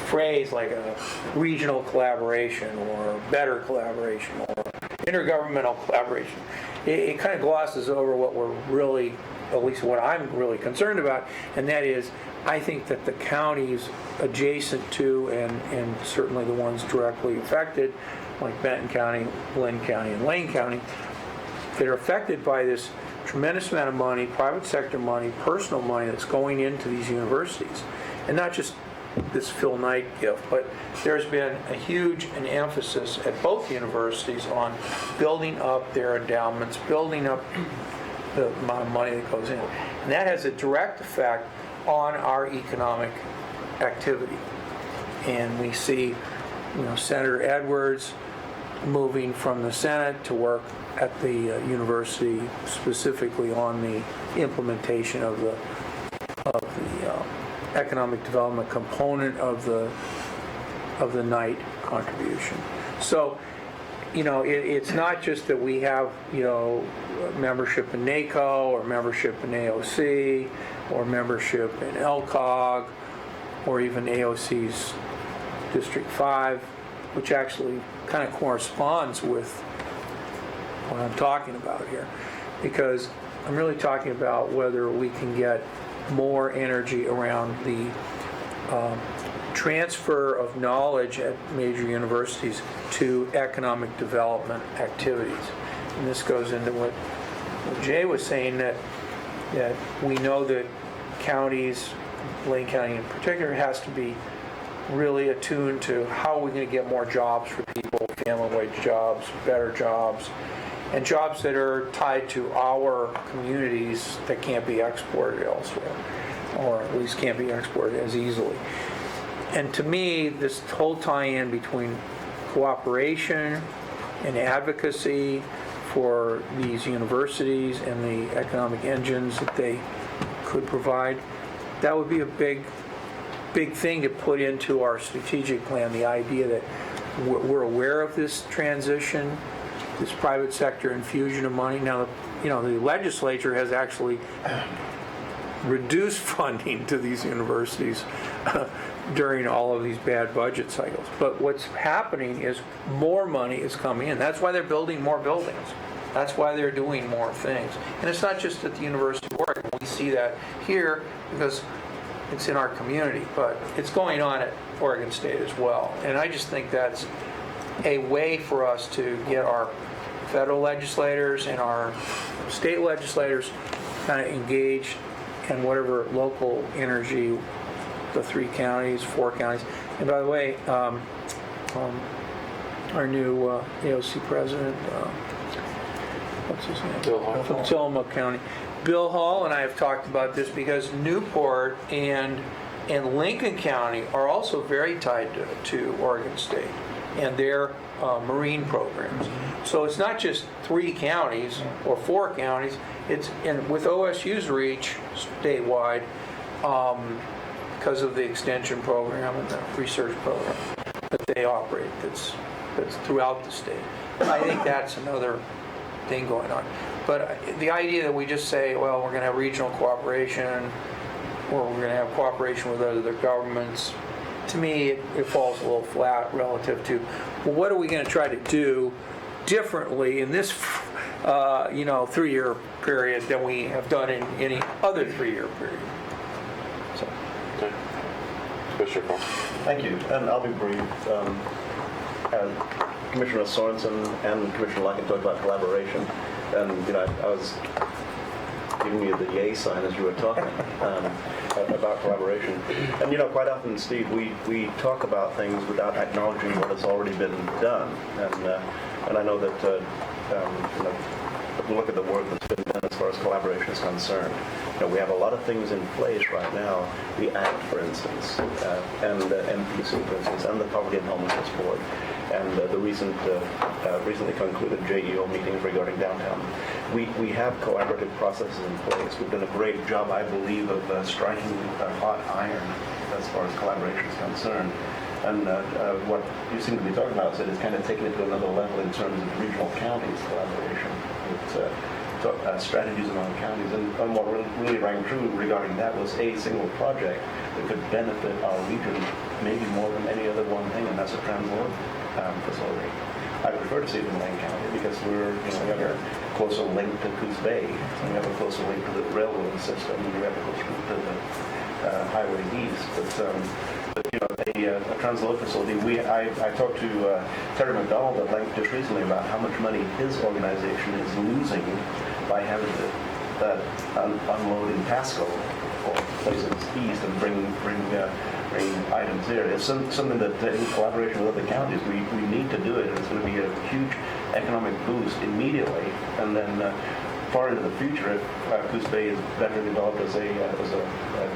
phrase like a regional collaboration or better collaboration or intergovernmental collaboration, it kind of glosses over what we're really, at least what I'm really concerned about, and that is I think that the counties adjacent to and certainly the ones directly affected, like Benton County, Lynn County, and Lane County, that are affected by this tremendous amount of money, private sector money, personal money that's going into these universities. And not just this Phil Knight gift, but there's been a huge emphasis at both universities on building up their endowments, building up the amount of money that goes in. And that has a direct effect on our economic activity. And we see, Senator Edwards moving from the Senate to work at the university, specifically on the implementation of the economic development component of the Knight contribution. So, it's not just that we have, membership in NACO or membership in AOC or membership in LCOG or even AOC's District 5, which actually kind of corresponds with what I'm talking about here, because I'm really talking about whether we can get more energy around the transfer of knowledge at major universities to economic development activities. And this goes into what Jay was saying, that we know that counties, Lane County in particular, has to be really attuned to how we're going to get more jobs for people, family wage jobs, better jobs, and jobs that are tied to our communities that can't be exported elsewhere, or at least can't be exported as easily. And to me, this whole tie-in between cooperation and advocacy for these universities and the economic engines that they could provide, that would be a big thing to put into our strategic plan, the idea that we're aware of this transition, this private sector infusion of money. Now, the legislature has actually reduced funding to these universities during all of these bad budget cycles. But what's happening is more money is coming in. That's why they're building more buildings. That's why they're doing more things. And it's not just at the University of Oregon. We see that here because it's in our community, but it's going on at Oregon State as well. And I just think that's a way for us to get our federal legislators and our state legislators kind of engaged in whatever local energy, the 3 counties, 4 counties. And by the way, our new AOC president, what's his name? Bill Hall. From Tillamook County. Bill Hall and I have talked about this because Newport and Lincoln County are also very tied to Oregon State and their marine programs. So it's not just 3 counties or 4 counties. It's with OSU's reach statewide, because of the extension program and the research program that they operate that's throughout the state. I think that's another thing going on. But the idea that we just say, well, we're going to have regional cooperation or we're going to have cooperation with other governments, to me, it falls a little flat relative to, well, what are we going to try to do differently in this 3-year period than we have done in any other 3-year period. So. Okay. Commissioner Paul. Thank you, and I'll be brief. Commissioner Sorensen and Commissioner Larkin talked about collaboration, and I was giving you the yay sign as you were talking about collaboration. And quite often, Steve, we talk about things without acknowledging what has already been done, and I know that look at the work that's been done as far as collaboration is concerned. We have a lot of things in place right now. The ACT, for instance, and the NPC, for instance, and the Poverty and Homelessness Board, and the recently concluded JEO meetings regarding downtown. We have collaborative processes in place. We've done a great job, I believe, of striking a hot iron as far as collaboration is concerned. And what you seem to be talking about is kind of taking it to another level in terms of regional counties collaboration with strategies among counties. And what really rang true regarding that was a single project that could benefit our region maybe more than any other one thing, and that's a transload facility. I prefer to see it in Lane County because we have a closer link to Coos Bay, and we have a closer link to the railroad system, and we have a closer link to the highway east. But a transload facility. I talked to Terry McDonald at length just recently about how much money his organization is losing by having to unload in Pasco or places east and bring items there. It's something that in collaboration with other counties we need to do it, and it's going to be a huge economic boost immediately, and then far into the future, if Coos Bay is better developed as a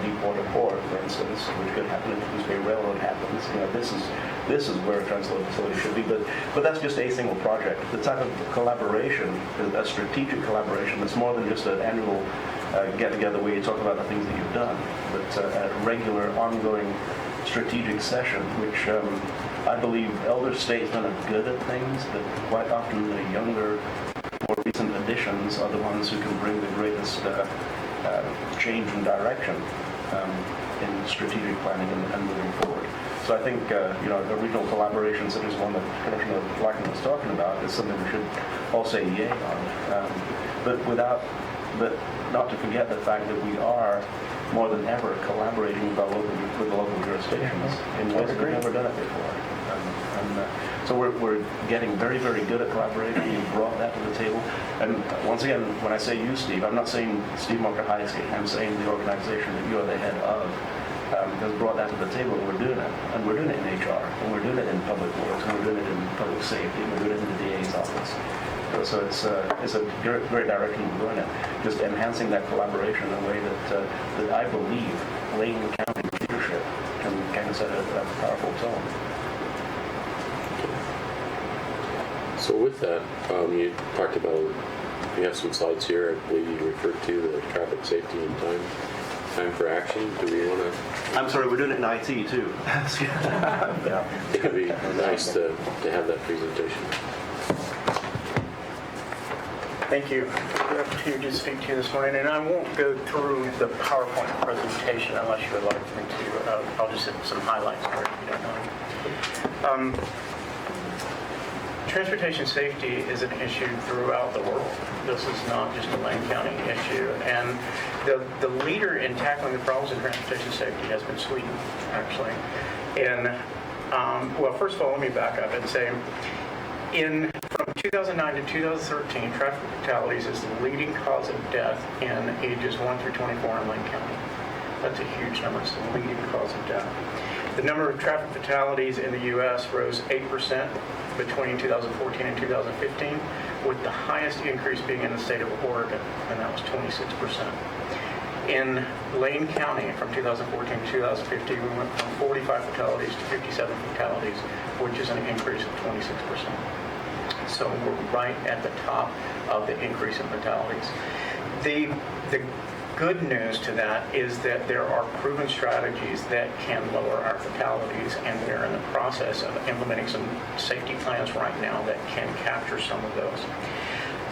deep water port, for instance, which could happen if the Coos Bay Railroad happens, this is where a transload facility should be. But that's just a single project. The type of collaboration, a strategic collaboration, that's more than just an annual get-together where you talk about the things that you've done, but a regular, ongoing strategic session, which I believe elder statesmen are good at things, but quite often the younger, more recent additions are the ones who can bring the greatest change in direction in strategic planning and moving forward. So I think a regional collaboration such as one that Commissioner Larkin was talking about is something we should all say yay on. But not to forget the fact that we are more than ever collaborating with the local jurisdictions in ways that we've never done it before. So we're getting very, very good at collaborating. You've brought that to the table. And once again, when I say you, Steve, I'm not saying Steve Mokrahayski. I'm saying the organization that you're the head of has brought that to the table, and we're doing it. And we're doing it in HR, and we're doing it in public works, and we're doing it in public safety, and we're doing it in the DA's office. So it's a great direction we're going in. Just enhancing that collaboration in a way that I believe Lane County leadership can kind of set a powerful tone. So with that, you talked about, you have some slides here, I believe you referred to the traffic safety and time for action. Do we want to? I'm sorry, we're doing it in IT too. Yeah. It would be nice to have that presentation. Thank you for the opportunity to speak to you this morning, and I won't go through the PowerPoint presentation unless you would like me to. I'll just hit some highlights for it if you don't mind. Transportation safety is an issue throughout the world. This is not just a Lane County issue. And the leader in tackling the problems in transportation safety has been Sweden, actually. And, well, first of all, let me back up and say, from 2009 to 2013, traffic fatalities is the leading cause of death in ages 1 through 24 in Lane County. That's a huge number. It's the leading cause of death. The number of traffic fatalities in the U.S. rose 8% between 2014 and 2015, with the highest increase being in the state of Oregon, and that was 26%. In Lane County, from 2014 to 2015, we went from 45 fatalities to 57 fatalities, which is an increase of 26%. So we're right at the top of the increase in fatalities. The good news to that is that there are proven strategies that can lower our fatalities, and we're in the process of implementing some safety plans right now that can capture some of those.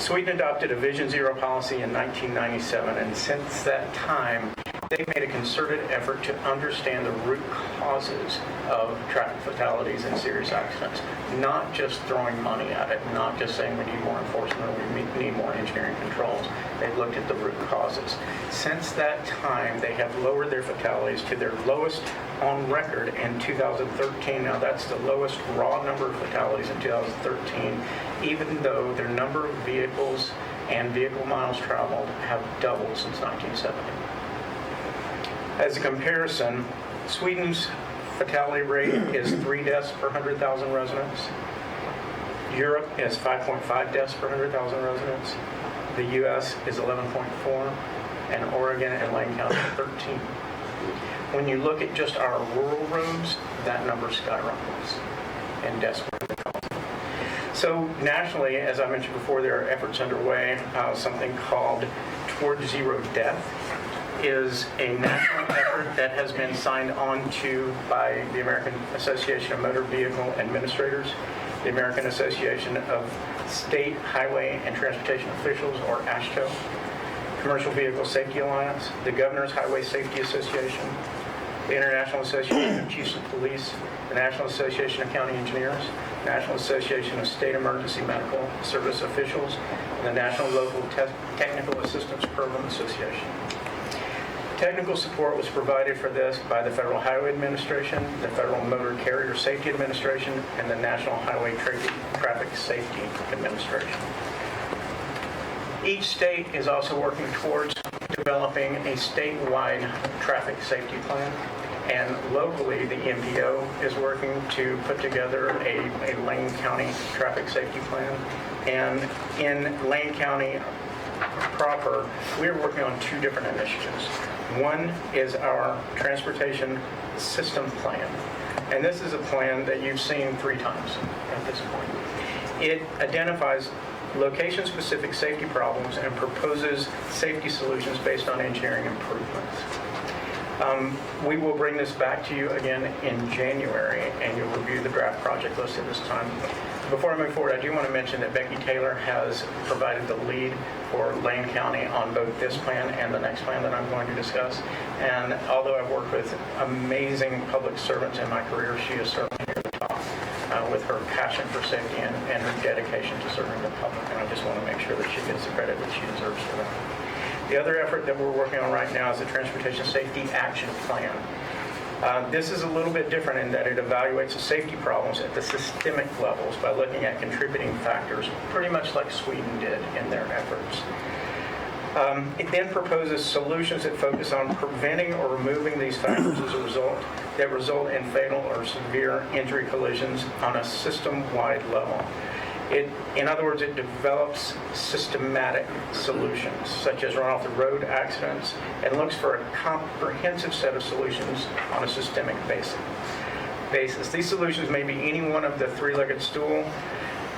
Sweden adopted a Vision Zero policy in 1997, and since that time, they've made a concerted effort to understand the root causes of traffic fatalities and serious accidents, not just throwing money at it, not just saying we need more enforcement or we need more engineering controls. They've looked at the root causes. Since that time, they have lowered their fatalities to their lowest on record in 2013. Now, that's the lowest raw number of fatalities in 2013, even though their number of vehicles and vehicle miles traveled have doubled since 1970. As a comparison, Sweden's fatality rate is 3 deaths per 100,000 residents. Europe is 5.5 deaths per 100,000 residents. The U.S. is 11.4, and Oregon and Lane County are 13. When you look at just our rural roads, that number skyrockets in deaths per 100,000. So nationally, as I mentioned before, there are efforts underway. Something called Toward Zero Death is a national effort that has been signed on to by the American Association of Motor Vehicle Administrators, the American Association of State Highway and Transportation Officials, or AASHTO, Commercial Vehicle Safety Alliance, the Governor's Highway Safety Association, the International Association of Chiefs of Police, the National Association of County Engineers, National Association of State Emergency Medical Service Officials, and the National Local Technical Assistance Program Association. Technical support was provided for this by the Federal Highway Administration, the Federal Motor Carrier Safety Administration, and the National Highway Traffic Safety Administration. Each state is also working towards developing a statewide traffic safety plan, and locally the MPO is working to put together a Lane County traffic safety plan. And in Lane County proper, we're working on 2 different initiatives. One is our transportation system plan, and this is a plan that you've seen 3 times at this point. It identifies location-specific safety problems and proposes safety solutions based on engineering improvements. We will bring this back to you again in January, and you'll review the draft project list at this time. Before I move forward, I do want to mention that Becky Taylor has provided the lead for Lane County on both this plan and the next plan that I'm going to discuss. And although I've worked with amazing public servants in my career, she is certainly near the top with her passion for safety and her dedication to serving the public. And I just want to make sure that she gets the credit that she deserves for that. The other effort that we're working on right now is the Transportation Safety Action Plan. This is a little bit different in that it evaluates the safety problems at the systemic levels by looking at contributing factors, pretty much like Sweden did in their efforts. It then proposes solutions that focus on preventing or removing these factors as a result that result in fatal or severe injury collisions on a system-wide level. In other words, it develops systematic solutions, such as run-off-the-road accidents, and looks for a comprehensive set of solutions on a systemic basis. These solutions may be any one of the 3-legged stool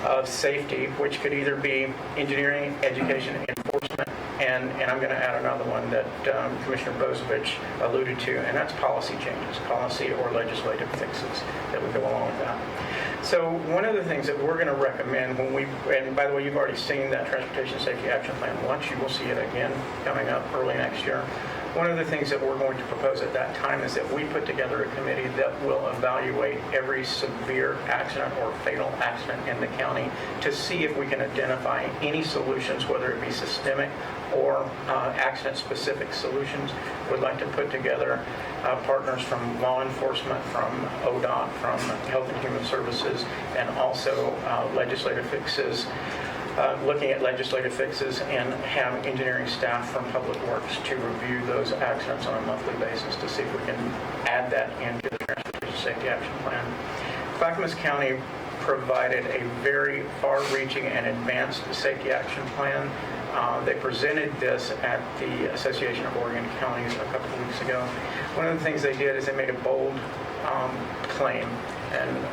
of safety, which could either be engineering, education, enforcement, and I'm going to add another one that Commissioner Bozovich alluded to, and that's policy changes, policy or legislative fixes that would go along with that. So one of the things that we're going to recommend and by the way, you've already seen that Transportation Safety Action Plan once, you will see it again coming up early next year. One of the things that we're going to propose at that time is that we put together a committee that will evaluate every severe accident or fatal accident in the county to see if we can identify any solutions, whether it be systemic or accident-specific solutions. We'd like to put together partners from law enforcement, from ODOT, from Health and Human Services, and also legislative fixes, looking at legislative fixes, and have engineering staff from Public Works to review those accidents on a monthly basis to see if we can add that into the Transportation Safety Action Plan. Clackamas County provided a very far-reaching and advanced safety action plan. They presented this at the Association of Oregon Counties a couple of weeks ago. One of the things they did is they made a bold claim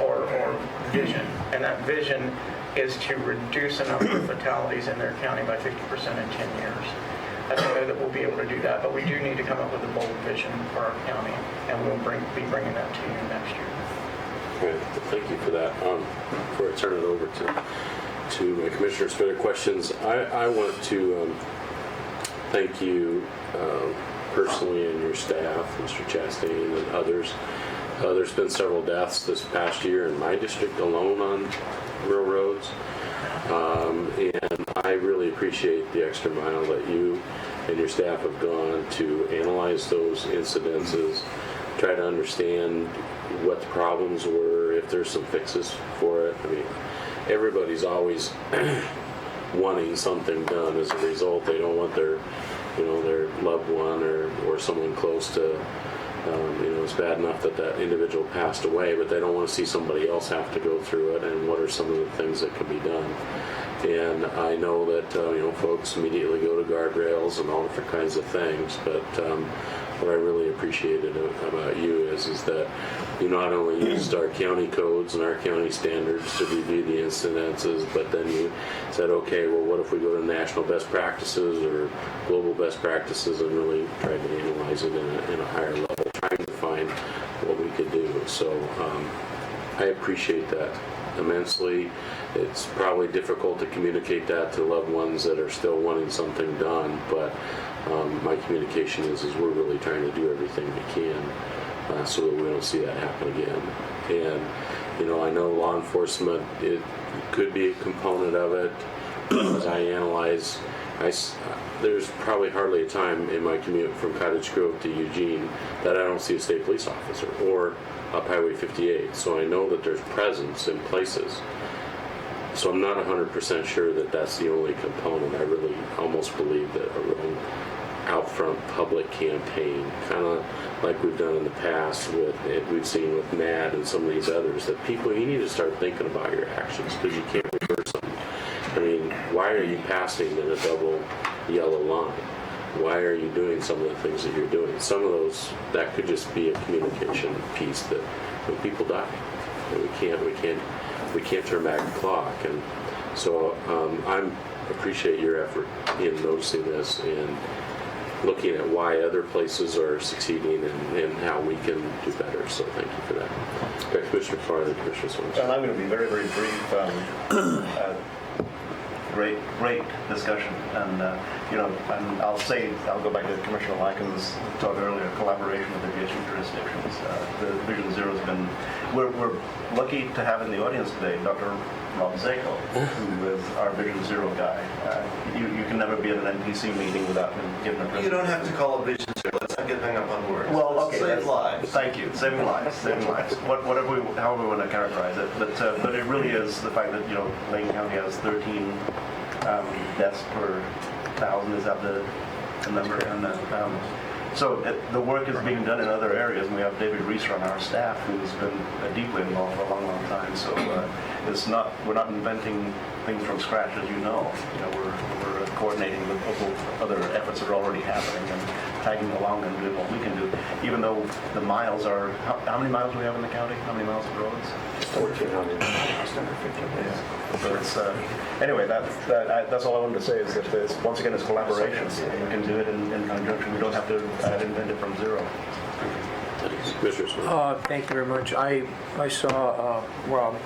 or vision, and that vision is to reduce the number of fatalities in their county by 50% in 10 years. I don't know that we'll be able to do that, but we do need to come up with a bold vision for our county, and we'll be bringing that to you next year. Great. Thank you for that. Before I turn it over to my commissioners for their questions, I want to thank you personally and your staff, Mr. Chastain and others, There's been several deaths this past year in my district alone on rural roads. And I really appreciate the extra mile that you and your staff have gone to analyze those incidences, try to understand what the problems were, if there's some fixes for it. I mean, everybody's always wanting something done as a result. They don't want their loved one or someone close to, it's bad enough that that individual passed away, but they don't want to see somebody else have to go through it, and what are some of the things that can be done. And I know that, folks immediately go to guardrails and all different kinds of things, but what I really appreciated about you is that you not only used our county codes and our county standards to review the incidences, but then you said, okay, well, what if we go to national best practices or global best practices, and really tried to analyze it in a higher level, trying to find what we could do. So I appreciate that immensely. It's probably difficult to communicate that to loved ones that are still wanting something done, but my communication is we're really trying to do everything we can so that we don't see that happen again. And I know law enforcement, it could be a component of it. As I analyze, there's probably hardly a time in my commute from Cottage Grove to Eugene that I don't see a state police officer or up Highway 58. So I know that there's presence in places. So I'm not 100% sure that that's the only component. I really almost believe that a real out front public campaign, kind of like we've done in the past we've seen with NAD and some of these others, that people, you need to start thinking about your actions, because you can't reverse them. I mean, why are you passing in a double yellow line? Why are you doing some of the things that you're doing? Some of those, that could just be a communication piece that when people die, and we can't turn back the clock. And so I appreciate your effort in noticing this and looking at why other places are succeeding and how we can do better. So thank you for that. Okay, Commissioner Farley, Commissioner Swanson. And I'm going to be very, very brief. Great discussion, and and I'll go back to Commissioner Lyken's talk earlier. Collaboration with adjacent jurisdictions. The Vision Zero has been. We're lucky to have in the audience today Dr. Rob Zako, who is our Vision Zero guy. You can never be at an NPC meeting without him giving a presentation. You don't have to call it Vision Zero. Let's not get hung up on words. Well, okay. Save lives. Thank you. Saving lives. Saving lives. However we want to characterize it, but it really is the fact that Lane County has 13 deaths per 1,000. Is that the number? And so the work is being done in other areas, and we have David Reeser on our staff, who's been deeply involved for a long, long time. So we're not inventing things from scratch, as you know. We're coordinating with other efforts that are already happening and tagging along and doing what we can do. Even though the miles are, how many miles do we have in the county? How many miles of roads? 1,400. So it's anyway. That's all I wanted to say is that once again it's collaboration. We can do it in conjunction. We don't have to invent it from zero. Commissioner Swanson. Thank you very much. I saw Rob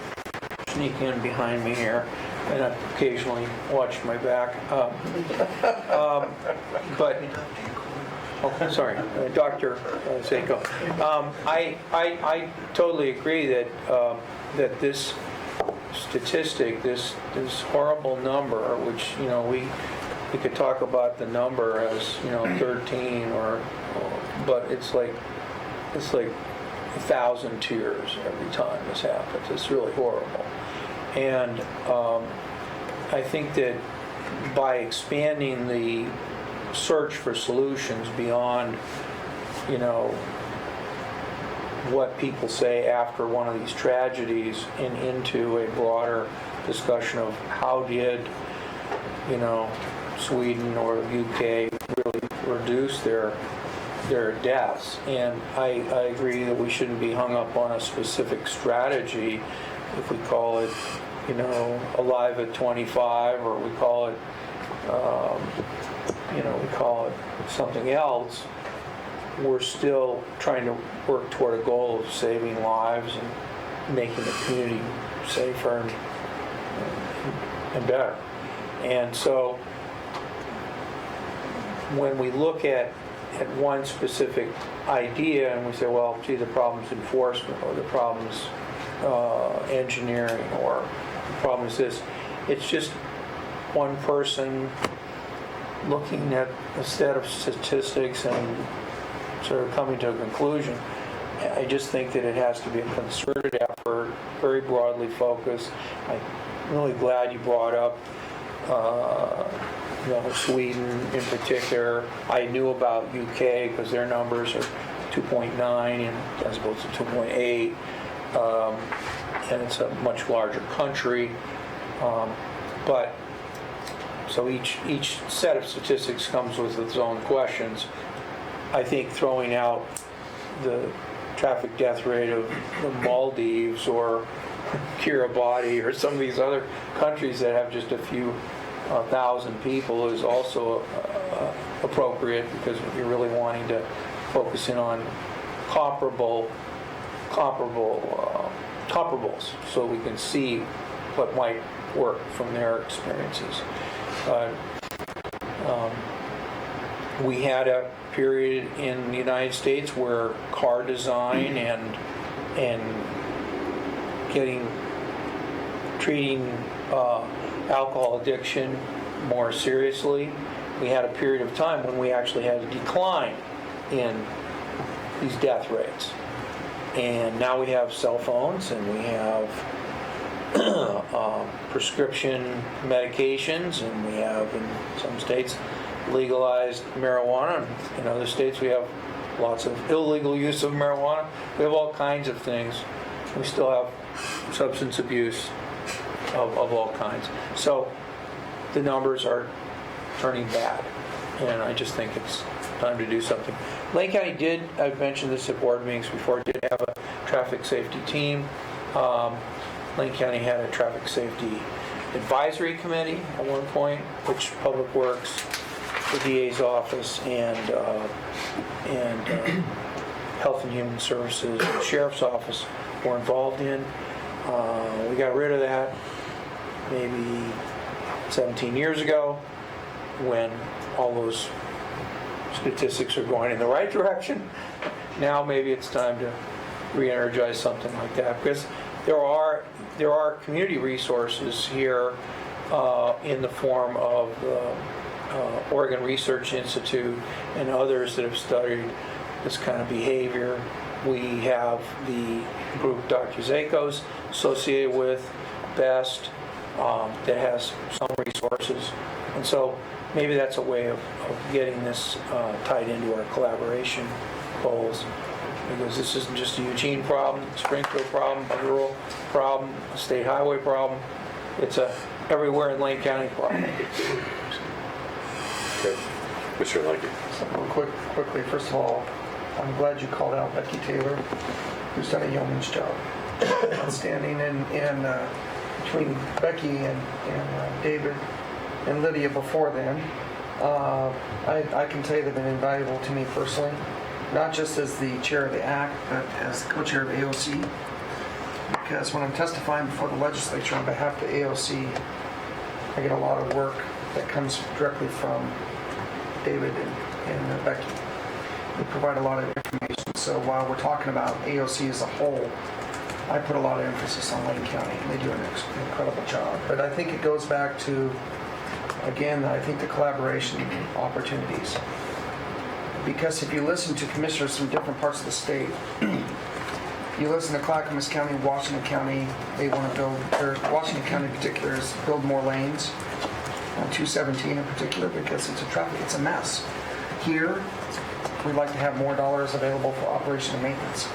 sneak in behind me here, and I occasionally watched my back. But oh, sorry, Dr. Zako. I totally agree that that this statistic, this horrible number, which we could talk about the number as 13 but it's like 1,000 tears every time this happens. It's really horrible. And I think that by expanding the search for solutions beyond, what people say after one of these tragedies and into a broader discussion of how did, Sweden or UK really reduce their deaths. And I agree that we shouldn't be hung up on a specific strategy. If we call it, Alive at 25, or we call it, we call it something else, we're still trying to work toward a goal of saving lives and making the community safer and better. And so when we look at at one specific idea and we say, well, gee, the problem's enforcement or the problem's engineering or the problem is this. It's just one person looking at a set of statistics and sort of coming to a conclusion. I just think that it has to be a concerted effort, very broadly focused. I'm really glad you brought up Sweden in particular. I knew about UK because their numbers are 2.9 as opposed to 2.8, and it's a much larger country. But so each set of statistics comes with its own questions. I think throwing out the traffic death rate of the Maldives or Kiribati or some of these other countries that have just a few thousand people is also appropriate, because you're really wanting to focus in on comparables so we can see what might work from their experiences. We had a period in the United States where car design and treating alcohol addiction more seriously. We had a period of time when we actually had a decline in these death rates. And now we have cell phones and we have prescription medications, and we have in some states legalized marijuana. In other states we have lots of illegal use of marijuana. We have all kinds of things. We still have substance abuse of all kinds. So the numbers are turning bad, and I just think it's time to do something. Lane County did, I've mentioned this at board meetings before, did have a traffic safety team. Lane County had a traffic safety advisory committee at one point, which Public Works, the DA's office, and Health and Human Services, the Sheriff's Office were involved in. We got rid of that maybe 17 years ago when all those statistics are going in the right direction. Now maybe it's time to re-energize something like that, because there are community resources here in the form of the Oregon Research Institute and others that have studied this kind of behavior. We have the group Dr. Zakos associated with BEST that has some resources. And so maybe that's a way of getting this tied into our collaboration goals, because this isn't just a Eugene problem, a Springfield problem, a rural problem, a state highway problem. It's a everywhere in Lane County problem. Okay. Mr. Lucky. So real quickly, first of all, I'm glad you called out Becky Taylor, who's done a yeoman's job. Outstanding, and between Becky and David and Lydia before then, I can tell you they've been invaluable to me personally, not just as the chair of the ACT, but as co-chair of AOC. Because when I'm testifying before the legislature on behalf of the AOC, I get a lot of work that comes directly from David and Becky. They provide a lot of information. So while we're talking about AOC as a whole, I put a lot of emphasis on Lane County, and they do an incredible job. But I think it goes back to, again, I think the collaboration opportunities. Because if you listen to commissioners from different parts of the state, you listen to Clackamas County, Washington County, they want to build, or Washington County in particular, is build more lanes, on 217 in particular, because it's a mess. Here, we'd like to have more dollars available for operation and maintenance.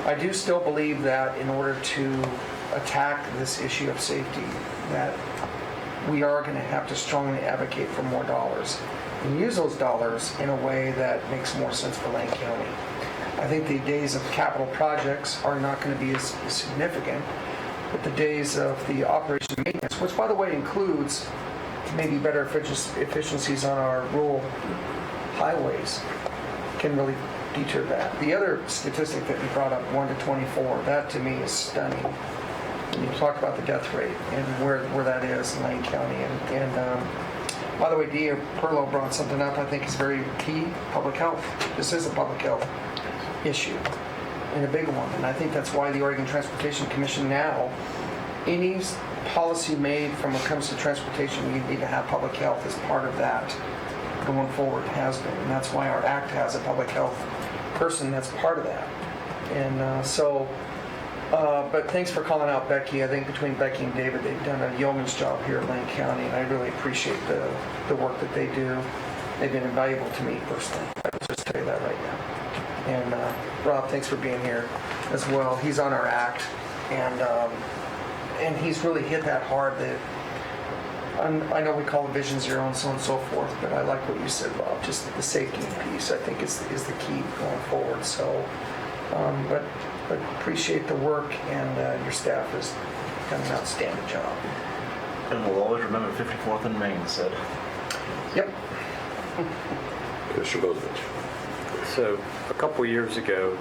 I do still believe that in order to attack this issue of safety, that we are going to have to strongly advocate for more dollars and use those dollars in a way that makes more sense for Lane County. I think the days of capital projects are not going to be as significant, but the days of the operation and maintenance, which by the way includes maybe better efficiencies on our rural highways, can really deter that. The other statistic that you brought up, 1 to 24, that to me is stunning. When you talk about the death rate and where that is in Lane County, and By the way, Dia Perlo brought something up I think is very key, public health. This is a public health issue and a big one. And I think that's why the Oregon Transportation Commission now, any policy made from when it comes to transportation, you need to have public health as part of that going forward, has been. And that's why our act has a public health person that's part of that. And but thanks for calling out Becky. I think between Becky and David, they've done a yeoman's job here in Lane County, and I really appreciate the work that they do. They've been invaluable to me personally. I will just tell you that right now. And Rob, thanks for being here as well. He's on our act, and he's really hit that hard. That I know we call it Vision Zero and so on and so forth, but I like what you said, Rob. Just the safety piece, I think, is the key going forward. So, but appreciate the work, and your staff has done an outstanding job. And we'll always remember 54th and Main said. Yep. Commissioner Bozich. So a couple years ago,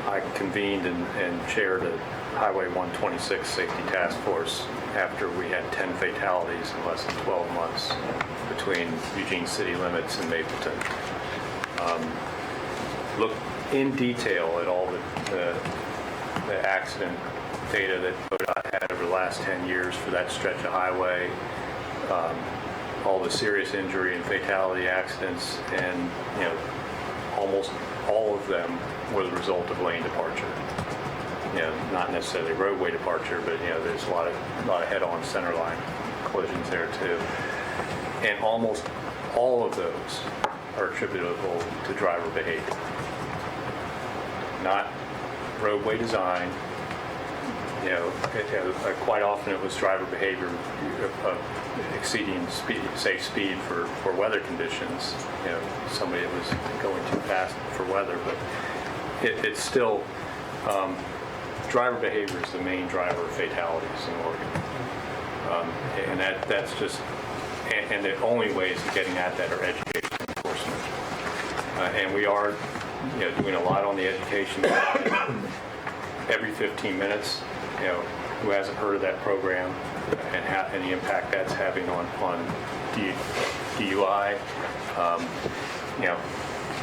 I convened and chaired a Highway 126 Safety Task Force after we had 10 fatalities in less than 12 months between Eugene city limits and Mapleton. Look in detail at all the accident data that ODOT had over the last 10 years for that stretch of highway, all the serious injury and fatality accidents, and almost all of them were the result of lane departure. Not necessarily roadway departure, but there's a lot of head-on centerline collisions there too. And almost all of those are attributable to driver behavior, not roadway design. Quite often it was driver behavior exceeding safe speed for weather conditions. Somebody that was going too fast for weather, but it's still driver behavior is the main driver of fatalities in Oregon, and that's just and the only ways of getting at that are education and enforcement, and we are doing a lot on the education side. Every 15 minutes, who hasn't heard of that program and the impact that's having on DUI.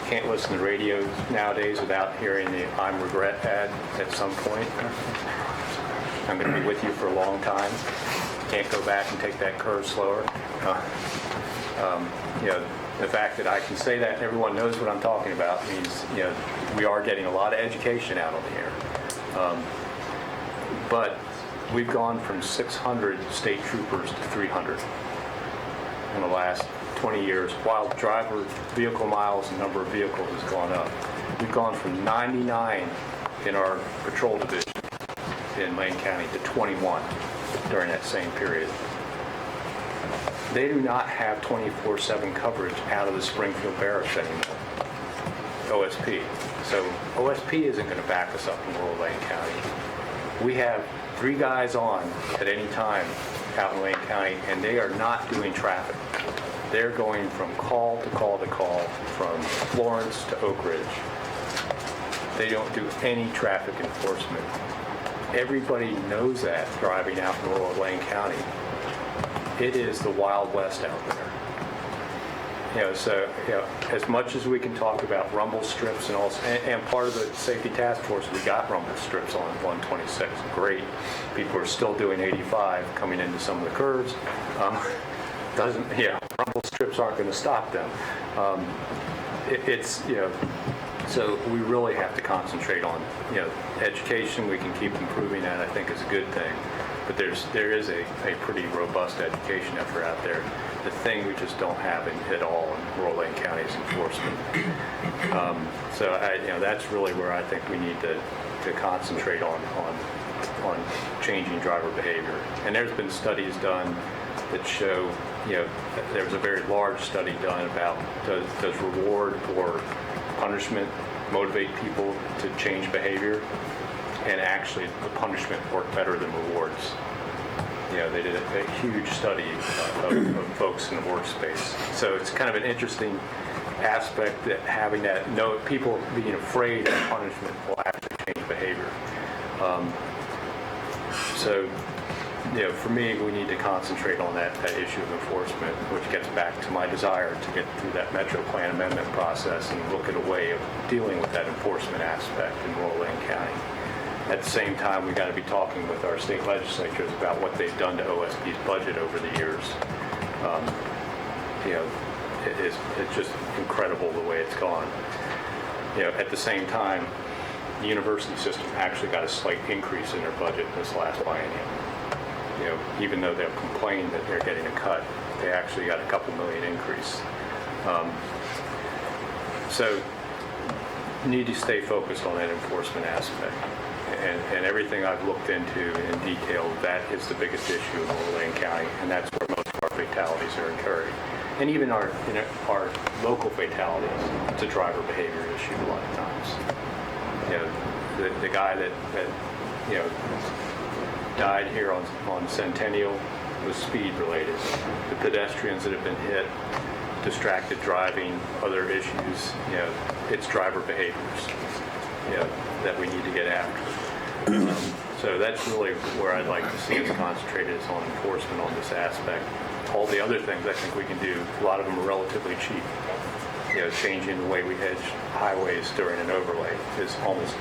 Can't listen to radio nowadays without hearing the "I'm regret" ad at some point. I'm going to be with you for a long time. Can't go back and take that curve slower. The fact that I can say that and everyone knows what I'm talking about means we are getting a lot of education out on the air. But we've gone from 600 state troopers to 300 in the last 20 years, while driver vehicle miles and number of vehicles has gone up. We've gone from 99 in our patrol division in Lane County to 21 during that same period. They do not have 24/7 coverage out of the Springfield Barracks anymore, OSP. So OSP isn't going to back us up in rural Lane County. We have 3 guys on at any time out in Lane County, and they are not doing traffic. They're going from call to call to call, from Florence to Oak Ridge. They don't do any traffic enforcement. Everybody knows that driving out in rural Lane County. It is the Wild West out there. As much as we can talk about rumble strips and part of the safety task force, we got rumble strips on 126. Great. People are still doing 85 coming into some of the curves. Rumble strips aren't going to stop them. So we really have to concentrate on, education. We can keep improving that. I think is a good thing. But there is a pretty robust education effort out there. The thing we just don't have at all in rural Lane County is enforcement. That's really where I think we need to concentrate on changing driver behavior. And there's been studies done that show, there was a very large study done about does reward or punishment motivate people to change behavior, and actually the punishment worked better than rewards. They did a huge study of folks in the workspace. So it's kind of an interesting aspect that having that, people being afraid of punishment will actually change behavior. So For me, we need to concentrate on that issue of enforcement, which gets back to my desire to get through that Metro Plan amendment process and look at a way of dealing with that enforcement aspect in Rural Lane County. At the same time, we got to be talking with our state legislatures about what they've done to OSB's budget over the years. It's just incredible the way it's gone. At the same time, the university system actually got a slight increase in their budget this last biennium. Even though they'll complain that they're getting a cut, they actually got a couple million increase. So you need to stay focused on that enforcement aspect. And everything I've looked into in detail, that is the biggest issue in Rural Lane County, and that's where most of our fatalities are occurring. And even our local fatalities, it's a driver behavior issue a lot of times. The guy that died here on Centennial was speed related. The pedestrians that have been hit, distracted driving, other issues, it's driver behaviors, that we need to get after. So that's really where I'd like to see us concentrated, is on enforcement on this aspect. All the other things I think we can do, a lot of them are relatively cheap. Changing the way we edge highways during an overlay is almost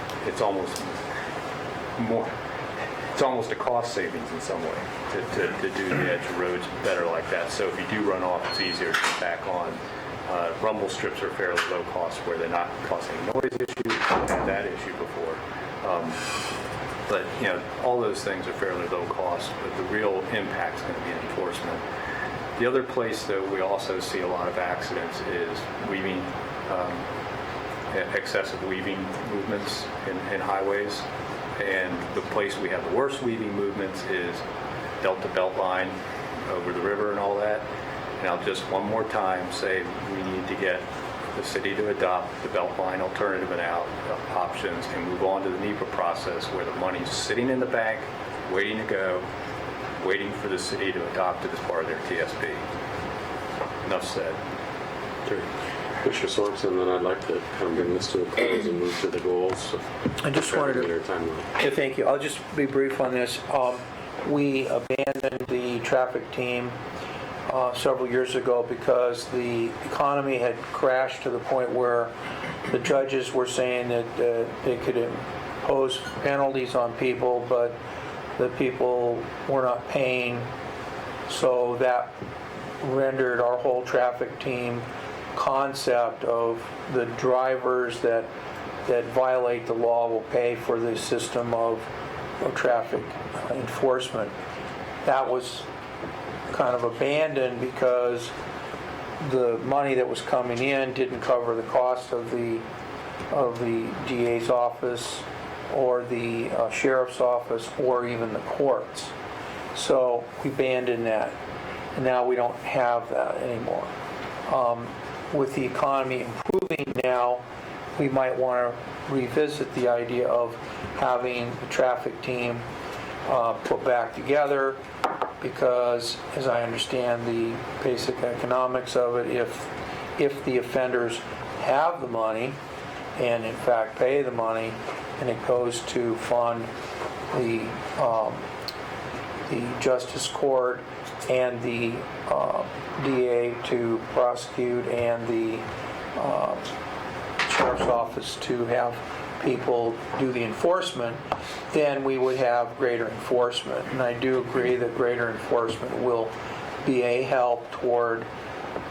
a cost savings in some way to do the edge of roads better like that. So if you do run off, it's easier to get back on. Rumble strips are fairly low cost where they're not causing a noise issue. We had that issue before. But all those things are fairly low cost, but the real impact is going to be enforcement. The other place that we also see a lot of accidents is weaving, excessive weaving movements in highways. And the place we have the worst weaving movements is Delta Beltline over the river and all that. And I'll just one more time say we need to get the city to adopt the Beltline alternative and out options and move on to the NEPA process where the money's sitting in the bank, waiting to go, waiting for the city to adopt it as part of their TSP. Enough said. Commissioner Sorensen, then I'd like to kind of bring this to a close and move to the goals. I just wanted to... Thank you. I'll just be brief on this. We abandoned the traffic team several years ago because the economy had crashed to the point where the judges were saying that they could impose penalties on people, but the people were not paying. So that rendered our whole traffic team concept of the drivers that violate the law will pay for the system of traffic enforcement. That was kind of abandoned because the money that was coming in didn't cover the cost of the DA's office or the sheriff's office or even the courts. So we abandoned that, and now we don't have that anymore. With the economy improving now, we might want to revisit the idea of having the traffic team put back together, because as I understand the basic economics of it, if the offenders have the money and in fact pay the money, and it goes to fund the Justice Court and the DA to prosecute and the Sheriff's Office to have people do the enforcement, then we would have greater enforcement. And I do agree that greater enforcement will be a help toward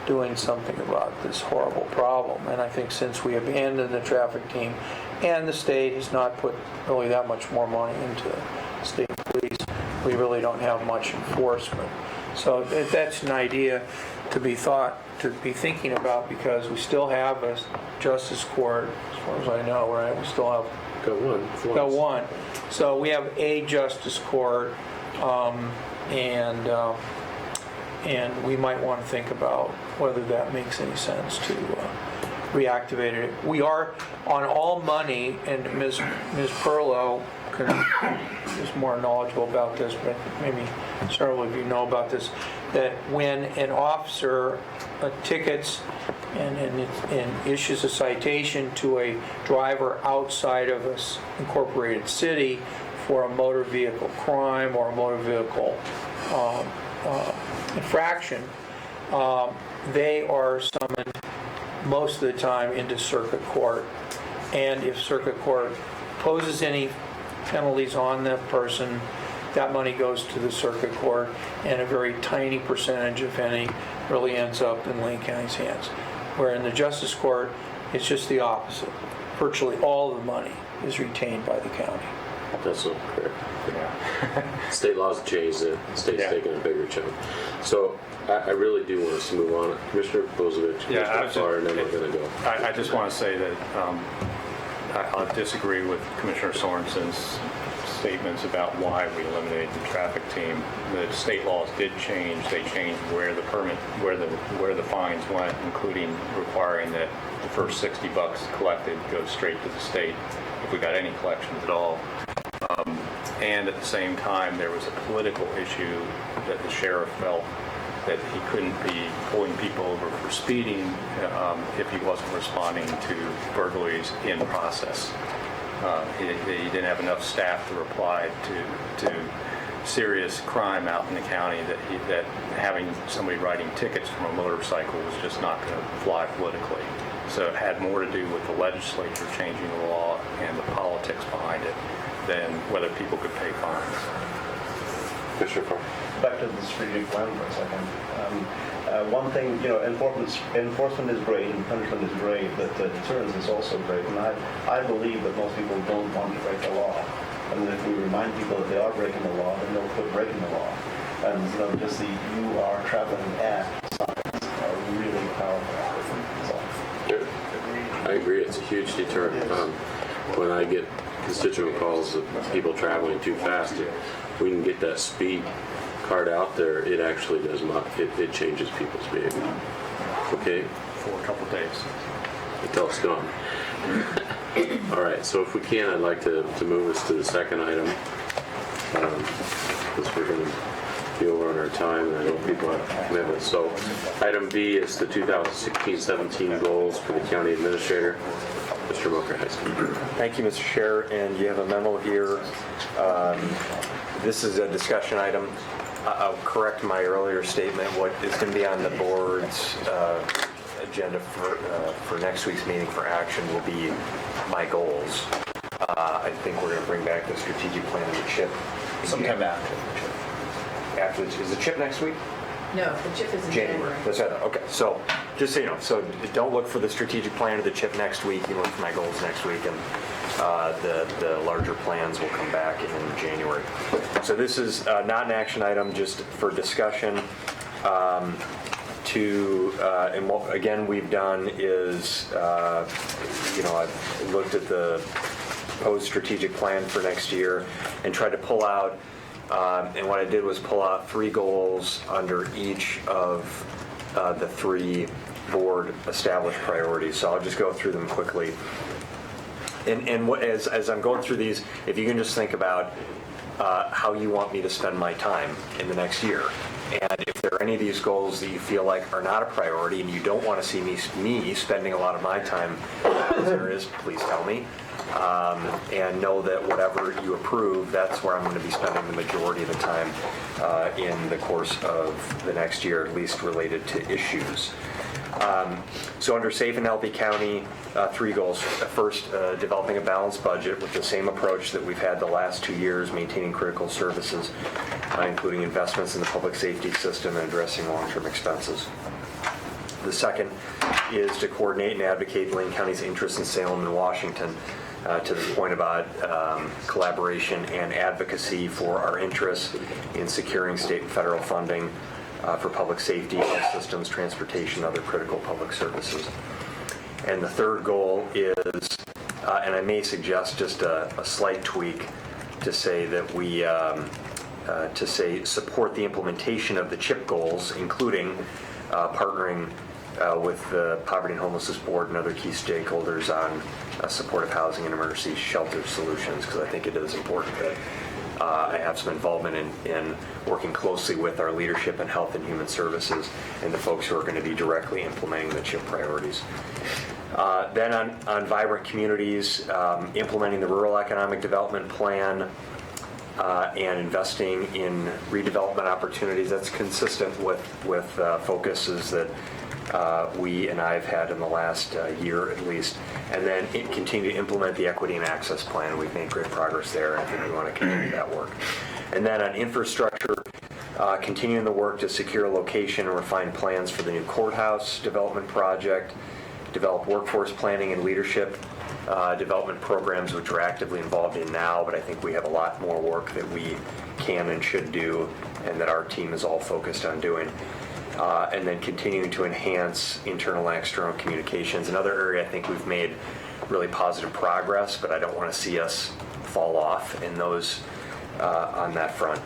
doing something about this horrible problem. And I think since we abandoned the traffic team and the state has not put really that much more money into state police, we really don't have much enforcement. So that's an idea to be thinking about, because we still have a Justice Court, as far as I know, right? We still have got one. So we have a Justice Court, and we might want to think about whether that makes any sense to reactivate it. We are on all money, and Ms. Perlow is more knowledgeable about this, but maybe several of you know about this, that when an officer tickets and issues a citation to a driver outside of an incorporated city for a motor vehicle crime or a motor vehicle infraction, they are summoned most of the time into circuit court. And if circuit court poses any penalties on the person, that money goes to the circuit court, and a very tiny percentage, if any, really ends up in Lane County's hands. Where in the justice court, it's just the opposite. Virtually all of the money is retained by the county. That's not correct. Yeah. State laws changed it. The state's Yeah. taking a bigger chunk. So I really do want us to move on. Commissioner Bozovic, Yeah, Commissioner Farr, and then we're going to go. I just want to say that I disagree with Commissioner Sorensen's statements about why we eliminated the traffic team. The state laws did change. They changed where the permit, where the fines went, including requiring that the first $60 collected goes straight to the state if we got any collections at all. And at the same time, there was a political issue that the sheriff felt that he couldn't be pulling people over for speeding if he wasn't responding to burglaries in process. He didn't have enough staff to reply to serious crime out in the county that having somebody writing tickets from a motorcycle was just not going to fly politically. So it had more to do with the legislature changing the law and the politics behind it than whether people could pay fines. Commissioner Farr. Back to the strategic plan for a second. One thing, enforcement is great and punishment is great, but deterrence is also great. And I believe that most people don't want to break the law. And if we remind people that they are breaking the law, then they'll quit breaking the law. And just the "you are traveling at" signs are really powerful. So, I agree. It's a huge deterrent. When I get constituent calls of people traveling too fast, if we can get that speed card out there, it actually does not. It changes people's behavior. Okay? For a couple days. Until it's gone. All right. So if we can, I'd like to move us to the second item. Because we're going to be over on our time, and I know people have commitments. So item B is the 2016-17 goals for the county administrator. Mr. Mocher-Heisman. Thank you, Mr. Chair, and you have a memo here. This is a discussion item. I'll correct my earlier statement. What is going to be on the board's agenda for next week's meeting for action will be my goals. I think we're going to bring back the strategic plan and the CHIP. Sometime after. Is the CHIP next week? No, the CHIP is in January. That's right. Okay, so just so you know, so don't look for the strategic plan or the CHIP next week. You look for my goals next week, and the larger plans will come back in January. So this is not an action item, just for discussion. And what again we've done is, I've looked at the proposed strategic plan for next year and tried to pull out. And what I did was pull out 3 goals under each of the 3 board established priorities. So I'll just go through them quickly. And as I'm going through these, if you can just think about how you want me to spend my time in the next year. And if there are any of these goals that you feel like are not a priority and you don't want to see me spending a lot of my time, as there is, please tell me. And know that whatever you approve, that's where I'm going to be spending the majority of the time in the course of the next year, at least related to issues. So under Safe and Healthy County, 3 goals. First, developing a balanced budget with the same approach that we've had the last 2 years, maintaining critical services, including investments in the public safety system and addressing long-term expenses. The second is to coordinate and advocate Lane County's interests in Salem and Washington, to the point about collaboration and advocacy for our interests in securing state and federal funding for public safety, health systems, transportation, other critical public services. And the third goal is, and I may suggest just a slight tweak to say that we, support the implementation of the CHIP goals, including partnering with the Poverty and Homelessness Board and other key stakeholders on supportive housing and emergency shelter solutions, because I think it is important that I have some involvement in working closely with our leadership in health and human services and the folks who are going to be directly implementing the CHIP priorities. Then on vibrant communities, implementing the Rural Economic Development Plan, and investing in redevelopment opportunities. That's consistent with focuses that we and I have had in the last year at least. And then continue to implement the equity and access plan. We've made great progress there, and I think we want to continue that work. And then on infrastructure, continuing the work to secure a location and refine plans for the new courthouse development project, develop workforce planning and leadership development programs, which we're actively involved in now, but I think we have a lot more work that we can and should do, and that our team is all focused on doing. And then continuing to enhance internal and external communications. Another area I think we've made really positive progress, but I don't want to see us fall off in those on that front.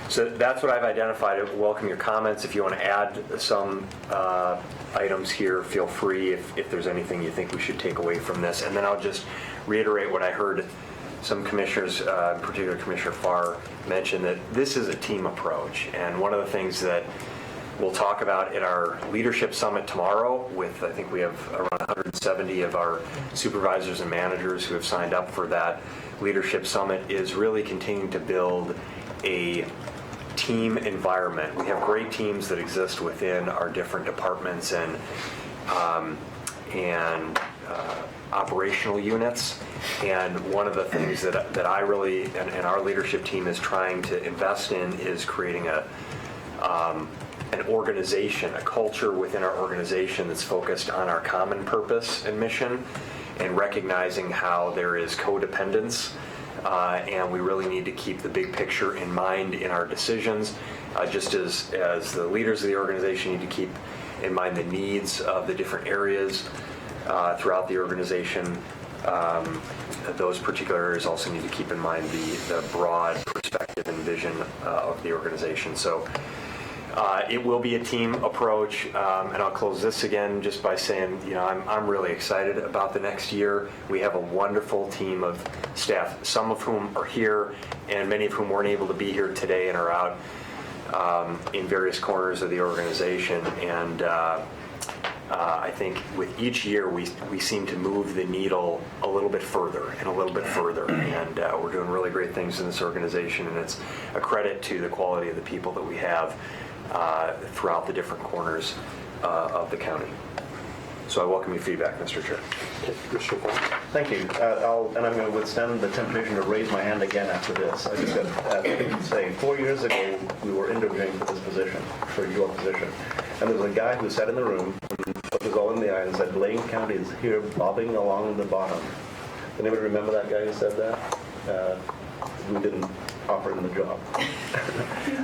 So that's what I've identified. I welcome your comments. If you want to add some items here, feel free if there's anything you think we should take away from this. And then I'll just reiterate what I heard some commissioners, in particular Commissioner Farr, mention, that this is a team approach. And one of the things that we'll talk about at our leadership summit tomorrow with, I think we have around 170 of our supervisors and managers who have signed up for that leadership summit, is really continuing to build a team environment. We have great teams that exist within our different departments and operational units. And one of the things that I really, and our leadership team is trying to invest in, is creating an organization, a culture within our organization that's focused on our common purpose and mission, and recognizing how there is codependence, and we really need to keep the big picture in mind in our decisions, just as the leaders of the organization need to keep in mind the needs of the different areas throughout the organization. Those particular areas also need to keep in mind the broad perspective and vision of the organization. So it will be a team approach, and I'll close this again just by saying, I'm really excited about the next year. We have a wonderful team of staff, some of whom are here, and many of whom weren't able to be here today and are out in various corners of the organization. And I think with each year, we seem to move the needle a little bit further and a little bit further. And we're doing really great things in this organization, and it's a credit to the quality of the people that we have throughout the different corners of the county. So I welcome your feedback, Mr. Chair. Thank you. And I'm going to withstand the temptation to raise my hand again after this. I just got to say, 4 years ago, we were interviewing for this position, for your position. And there was a guy who sat in the room and looked us all in the eye and said, Blaine County is here bobbing along the bottom. Does anybody remember that guy who said that? We didn't offer him the job.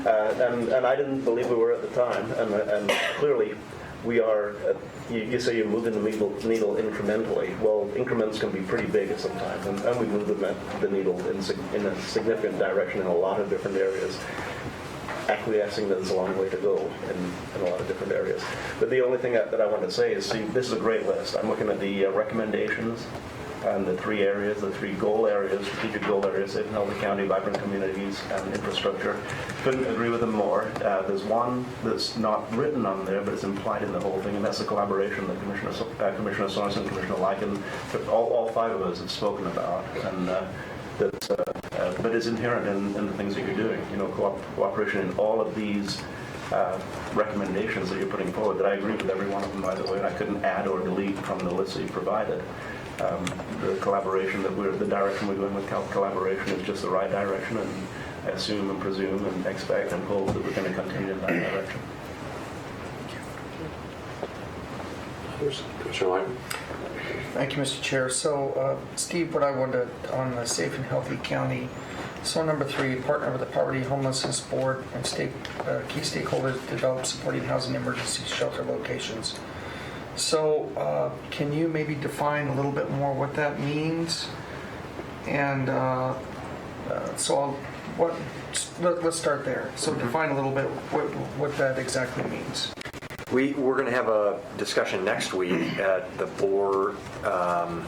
And I didn't believe we were at the time. And clearly, we are, you say you're moving the needle incrementally. Well, increments can be pretty big at sometimes, and we move the needle in a significant direction in a lot of different areas. Acquiescing that there's a long way to go in a lot of different areas. But the only thing that I want to say is, see, this is a great list. I'm looking at the recommendations and the three areas, the three goal areas, strategic goal areas: Safe and Healthy County, vibrant communities, and infrastructure. Couldn't agree with them more. There's one that's not written on there, but it's implied in the whole thing, and that's the collaboration that Commissioner Sorensen, Commissioner Lyken, all five of us have spoken about, and but it's inherent in the things that you're doing. Cooperation in all of these recommendations that you're putting forward. That I agree with every one of them, by the way, and I couldn't add or delete from the list that you provided. The collaboration the direction we're going with collaboration is just the right direction, and I assume and presume and expect and hope that we're going to continue in that direction. Commissioner Lyman? Thank you, Mr. Chair. So, Steve, what I wanted on the Safe and Healthy County, so number 3, partner with the Poverty Homelessness Board and key stakeholders to develop supporting housing emergency shelter locations. So, can you maybe define a little bit more what that means? And let's start there. So, define a little bit what that exactly means. We're going to have a discussion next week at the board on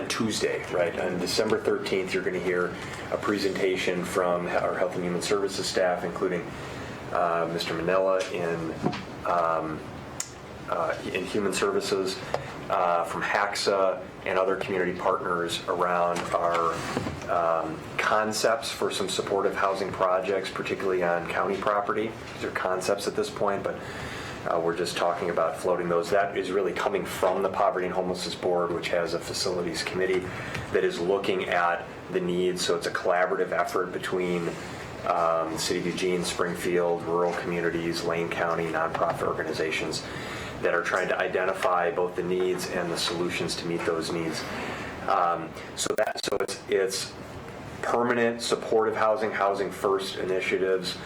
Tuesday, right? On December 13th, you're going to hear a presentation from our Health and Human Services staff, including Mr. Manella in Human Services, from HACSA and other community partners around our concepts for some supportive housing projects, particularly on county property. These are concepts at this point, but we're just talking about floating those. That is really coming from the Poverty and Homelessness Board, which has a facilities committee that is looking at the needs. So it's a collaborative effort between the City of Eugene, Springfield, rural communities, Lane County, nonprofit organizations that are trying to identify both the needs and the solutions to meet those needs. So it's permanent supportive housing, housing first initiatives,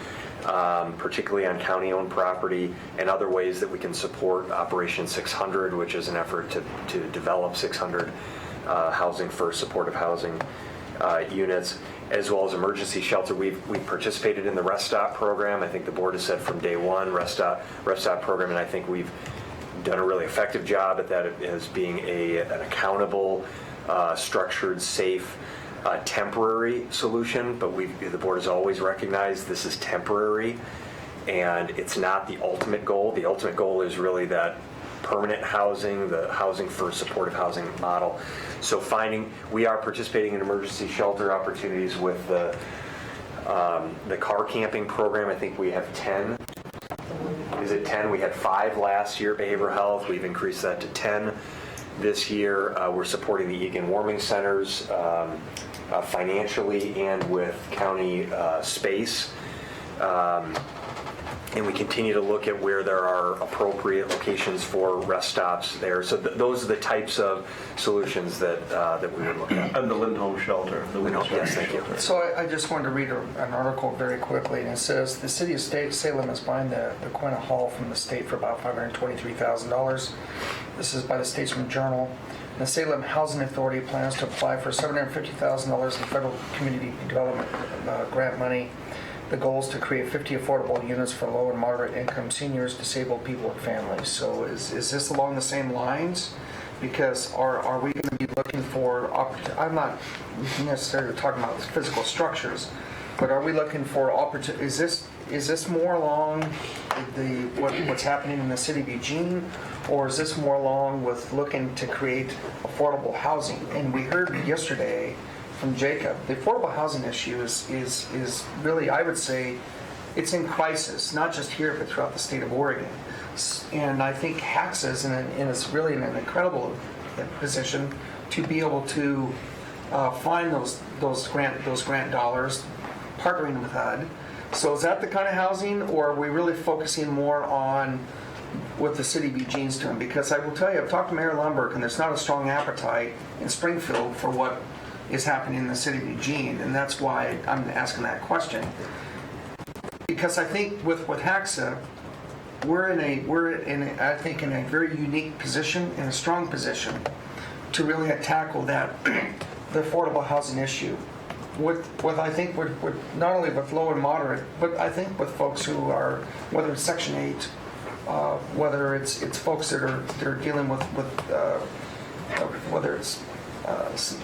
particularly on county-owned property, and other ways that we can support Operation 600, which is an effort to develop 600 housing first supportive housing units, as well as emergency shelter. We've participated in the Rest Stop program. I think the board has said from day one, Rest Stop program, and I think we've done a really effective job at that as being an accountable, structured, safe, temporary solution. But the board has always recognized this is temporary, and it's not the ultimate goal. The ultimate goal is really that permanent housing, the housing for supportive housing model. So we are participating in emergency shelter opportunities with the car camping program. I think we have 10. Is it 10? We had 5 last year, behavioral health. We've increased that to 10 this year. We're supporting the Egan Warming Centers financially and with county space. And we continue to look at where there are appropriate locations for rest stops there. So those are the types of solutions that we would look at. And the Lindholm Shelter. Yes, thank you. So I just wanted to read an article very quickly, and it says the city of Salem is buying the Quina Hall from the state for about $523,000. This is by the Statesman Journal. The Salem Housing Authority plans to apply for $750,000 in federal community development grant money. The goal is to create 50 affordable units for low and moderate income seniors, disabled people, and families. So is this along the same lines? Because are we going to be looking for, I'm not necessarily talking about physical structures, but are we looking for opportunity? Is this more along what's happening in the city of Eugene, or is this more along with looking to create affordable housing? And we heard yesterday from Jacob, the affordable housing issue is really, I would say, it's in crisis, not just here, but throughout the state of Oregon. And I think HACSA is really in an incredible position to be able to find those grant dollars, partnering with HUD. So is that the kind of housing, or are we really focusing more on what the city of Eugene's doing? Because I will tell you, I've talked to Mayor Lundberg, and there's not a strong appetite in Springfield for what is happening in the city of Eugene, and that's why I'm asking that question. Because I think with HACSA, we're in a very unique position, in a strong position, to really tackle that the affordable housing issue. With I think with not only with low and moderate, but I think with folks who are, whether it's Section 8, whether it's folks that are dealing with whether it's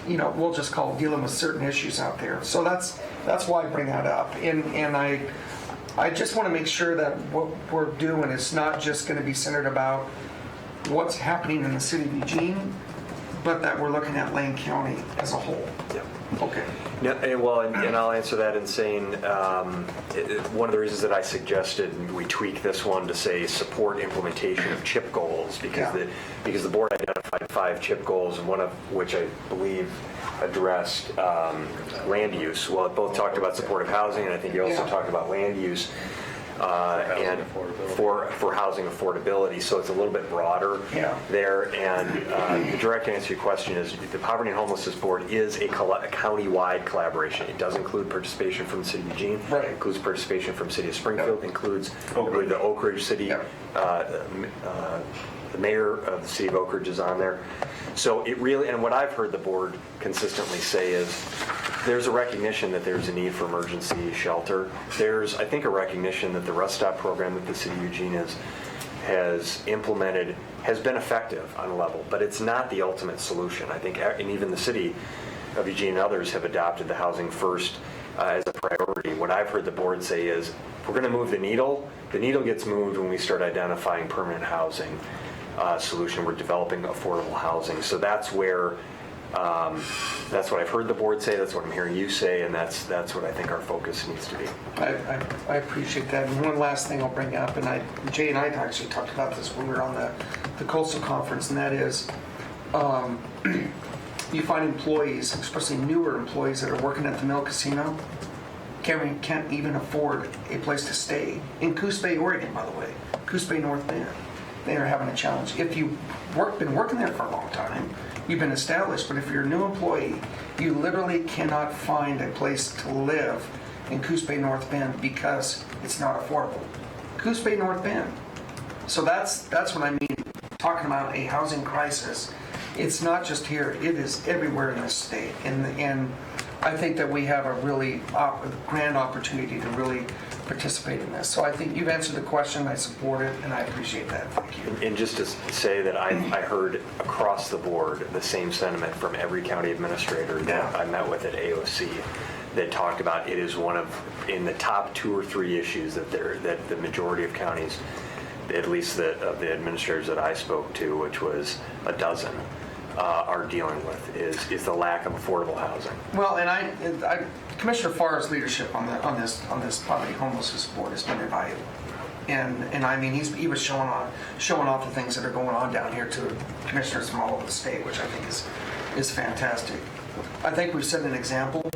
we'll just call it dealing with certain issues out there. So that's why I bring that up. And I just want to make sure that what we're doing is not just going to be centered about what's happening in the city of Eugene, but that we're looking at Lane County as a whole. Yeah. Okay. And I'll answer that in saying one of the reasons that I suggested we tweak this one to say support implementation of CHIP goals, because the board identified 5 CHIP goals, and one of which I believe addressed land use. Well, it both talked about supportive housing, and I think you also talked about land use and for housing affordability. So it's a little bit broader there. And the direct answer to your question is the Poverty and Homelessness Board is a county-wide collaboration. It does include participation from the city of Eugene. Right. It includes participation from the city of Springfield. It includes the Oak Ridge City. The mayor of the city of Oak Ridge is on there. So it really, and what I've heard the board consistently say is there's a recognition that there's a need for emergency shelter. There's, I think, a recognition that the Rest Stop program that the city of Eugene has implemented has been effective on a level, but it's not the ultimate solution. I think, and even the city of Eugene and others have adopted the housing first as a priority. What I've heard the board say is, if we're going to move the needle gets moved when we start identifying permanent housing solution. We're developing affordable housing. So that's where That's what I've heard the board say, that's what I'm hearing you say, and that's what I think our focus needs to be. I appreciate that. And one last thing I'll bring up, and Jay and I actually talked about this when we were on the coastal conference, and that is, you find employees, especially newer employees that are working at the Mill Casino, can't even afford a place to stay. In Coos Bay, Oregon, by the way, Coos Bay, North Bend, they are having a challenge. If you've been working there for a long time, you've been established, but if you're a new employee, you literally cannot find a place to live in Coos Bay, North Bend because it's not affordable. Coos Bay, North Bend. So that's what I mean, talking about a housing crisis. It's not just here, it is everywhere in this state. And I think that we have a really grand opportunity to really participate in this. So I think you've answered the question, I support it, and I appreciate that. Thank you. And just to say that I heard across the board the same sentiment from every county administrator that I met with at AOC that talked about it is one of, in the top 2 or 3 issues that the majority of counties, at least of the administrators that I spoke to, which was a dozen, are dealing with is the lack of affordable housing. Well, and Commissioner Farr's leadership on this poverty homelessness board has been invaluable. And I mean, he was showing off the things that are going on down here to commissioners from all over the state, which I think is fantastic. I think we've set an example.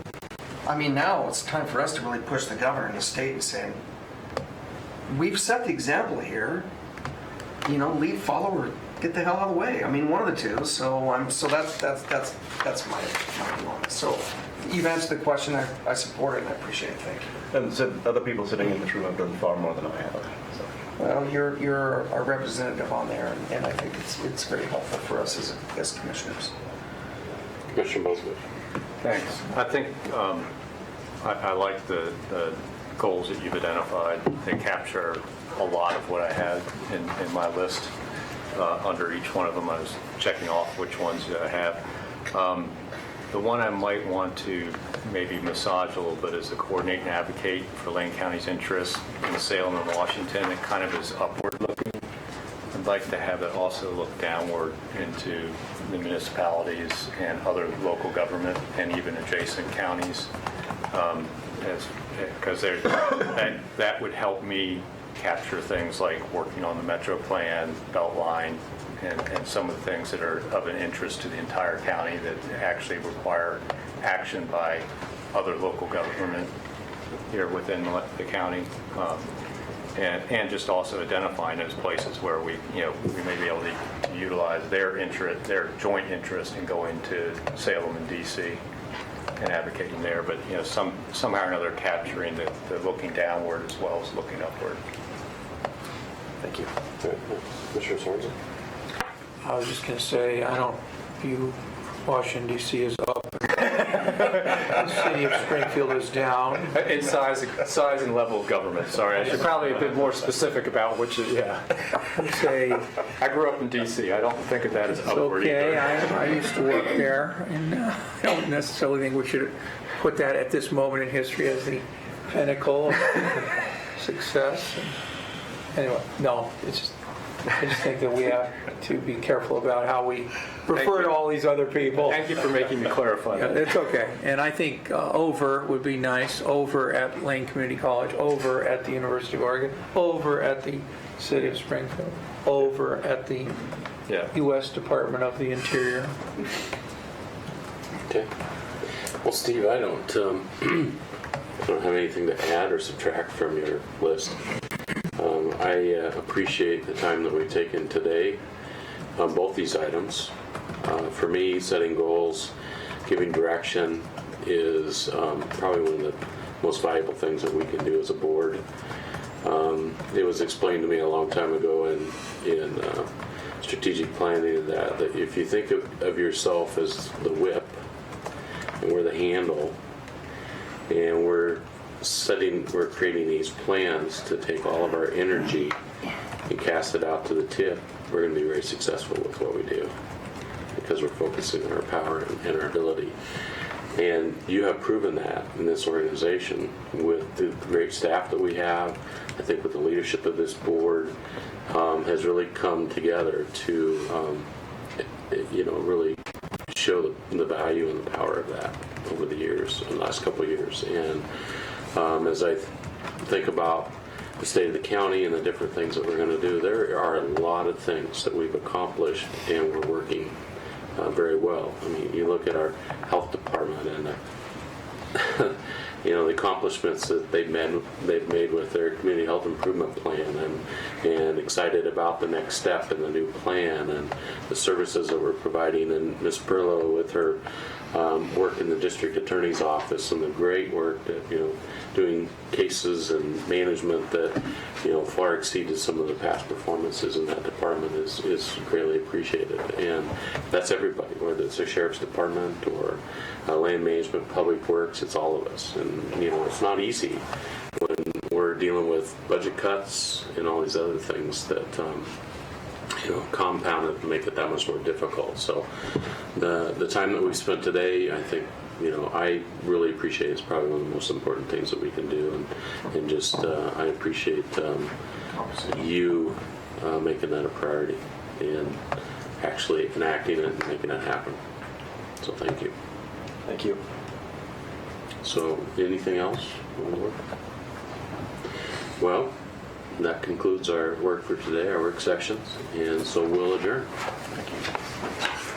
I mean, now it's time for us to really push the governor in the state and say, we've set the example here. You know, lead, follow, or get the hell out of the way. I mean, one of the two. So that's my view on it. So you've answered the question. I support it and I appreciate it. Thank you. And so other people sitting in this room have done far more than I have. So. Well, you're a representative on there, and I think it's very helpful for us as commissioners. Commissioner Boswell. Thanks. I think I like the goals that you've identified. They capture a lot of what I had in my list. Under each one of them, I was checking off which ones I have. The one I might want to maybe massage a little bit is to coordinate and advocate for Lane County's interests in Salem and Washington. It kind of is upward looking. I'd like to have it also look downward into the municipalities and other local government and even adjacent counties, because that would help me capture things like working on the Metro Plan, Beltline, and some of the things that are of an interest to the entire county that actually require action by other local government here within the county. And just also identifying those places where we may be able to utilize their joint interest in going to Salem and DC and advocating there, but somehow or another capturing the looking downward as well as looking upward. Thank you. Commissioner Sorensen. I was just going to say, I don't view Washington, D.C. as up. The city of Springfield is down. In size and level of government. Sorry, I should probably have been more specific about which. Yeah. Say I grew up in D.C. I don't think of that as it's upward okay. either. I used to work there, and I don't necessarily think we should put that at this moment in history as the pinnacle of success. Anyway, no, I just think that we have to be careful about how we refer to all these other people. Thank you for making me clarify Yeah, that. it's okay. And I think over would be nice, over at Lane Community College, over at the University of Oregon, over at the City of Springfield, over at the U.S. Department of the Interior. Okay. Well, Steve, I don't have anything to add or subtract from your list. I appreciate the time that we've taken today on both these items. For me, setting goals, giving direction is probably one of the most valuable things that we can do as a board. It was explained to me a long time ago in strategic planning that if you think of yourself as the whip and we're the handle, and we're creating these plans to take all of our energy and cast it out to the tip, we're going to be very successful with what we do because we're focusing on our power and our ability. And you have proven that in this organization with the great staff that we have. I think with the leadership of this board has really come together to really show the value and the power of that over the years, the last couple of years. And as I think about the state of the county and the different things that we're going to do, there are a lot of things that we've accomplished and we're working very well. I mean, you look at our health department and the accomplishments that they've made with their community health improvement plan, and excited about the next step in the new plan and the services that we're providing, and Ms. Perlow with her work in the district attorney's office and the great work that doing cases and management that far exceeded some of the past performances in that department is greatly appreciated. And that's everybody, whether it's the sheriff's department or land management, public works, it's all of us. And it's not easy when we're dealing with budget cuts and all these other things that compound it and make it that much more difficult. So the time that we spent today, I think I really appreciate. It's probably one of the most important things that we can do, and just I appreciate you making that a priority and actually enacting it and making it happen. So thank you. Thank you. So anything else? Well, that concludes our work for today, our work sessions, and so we'll adjourn. Thank you.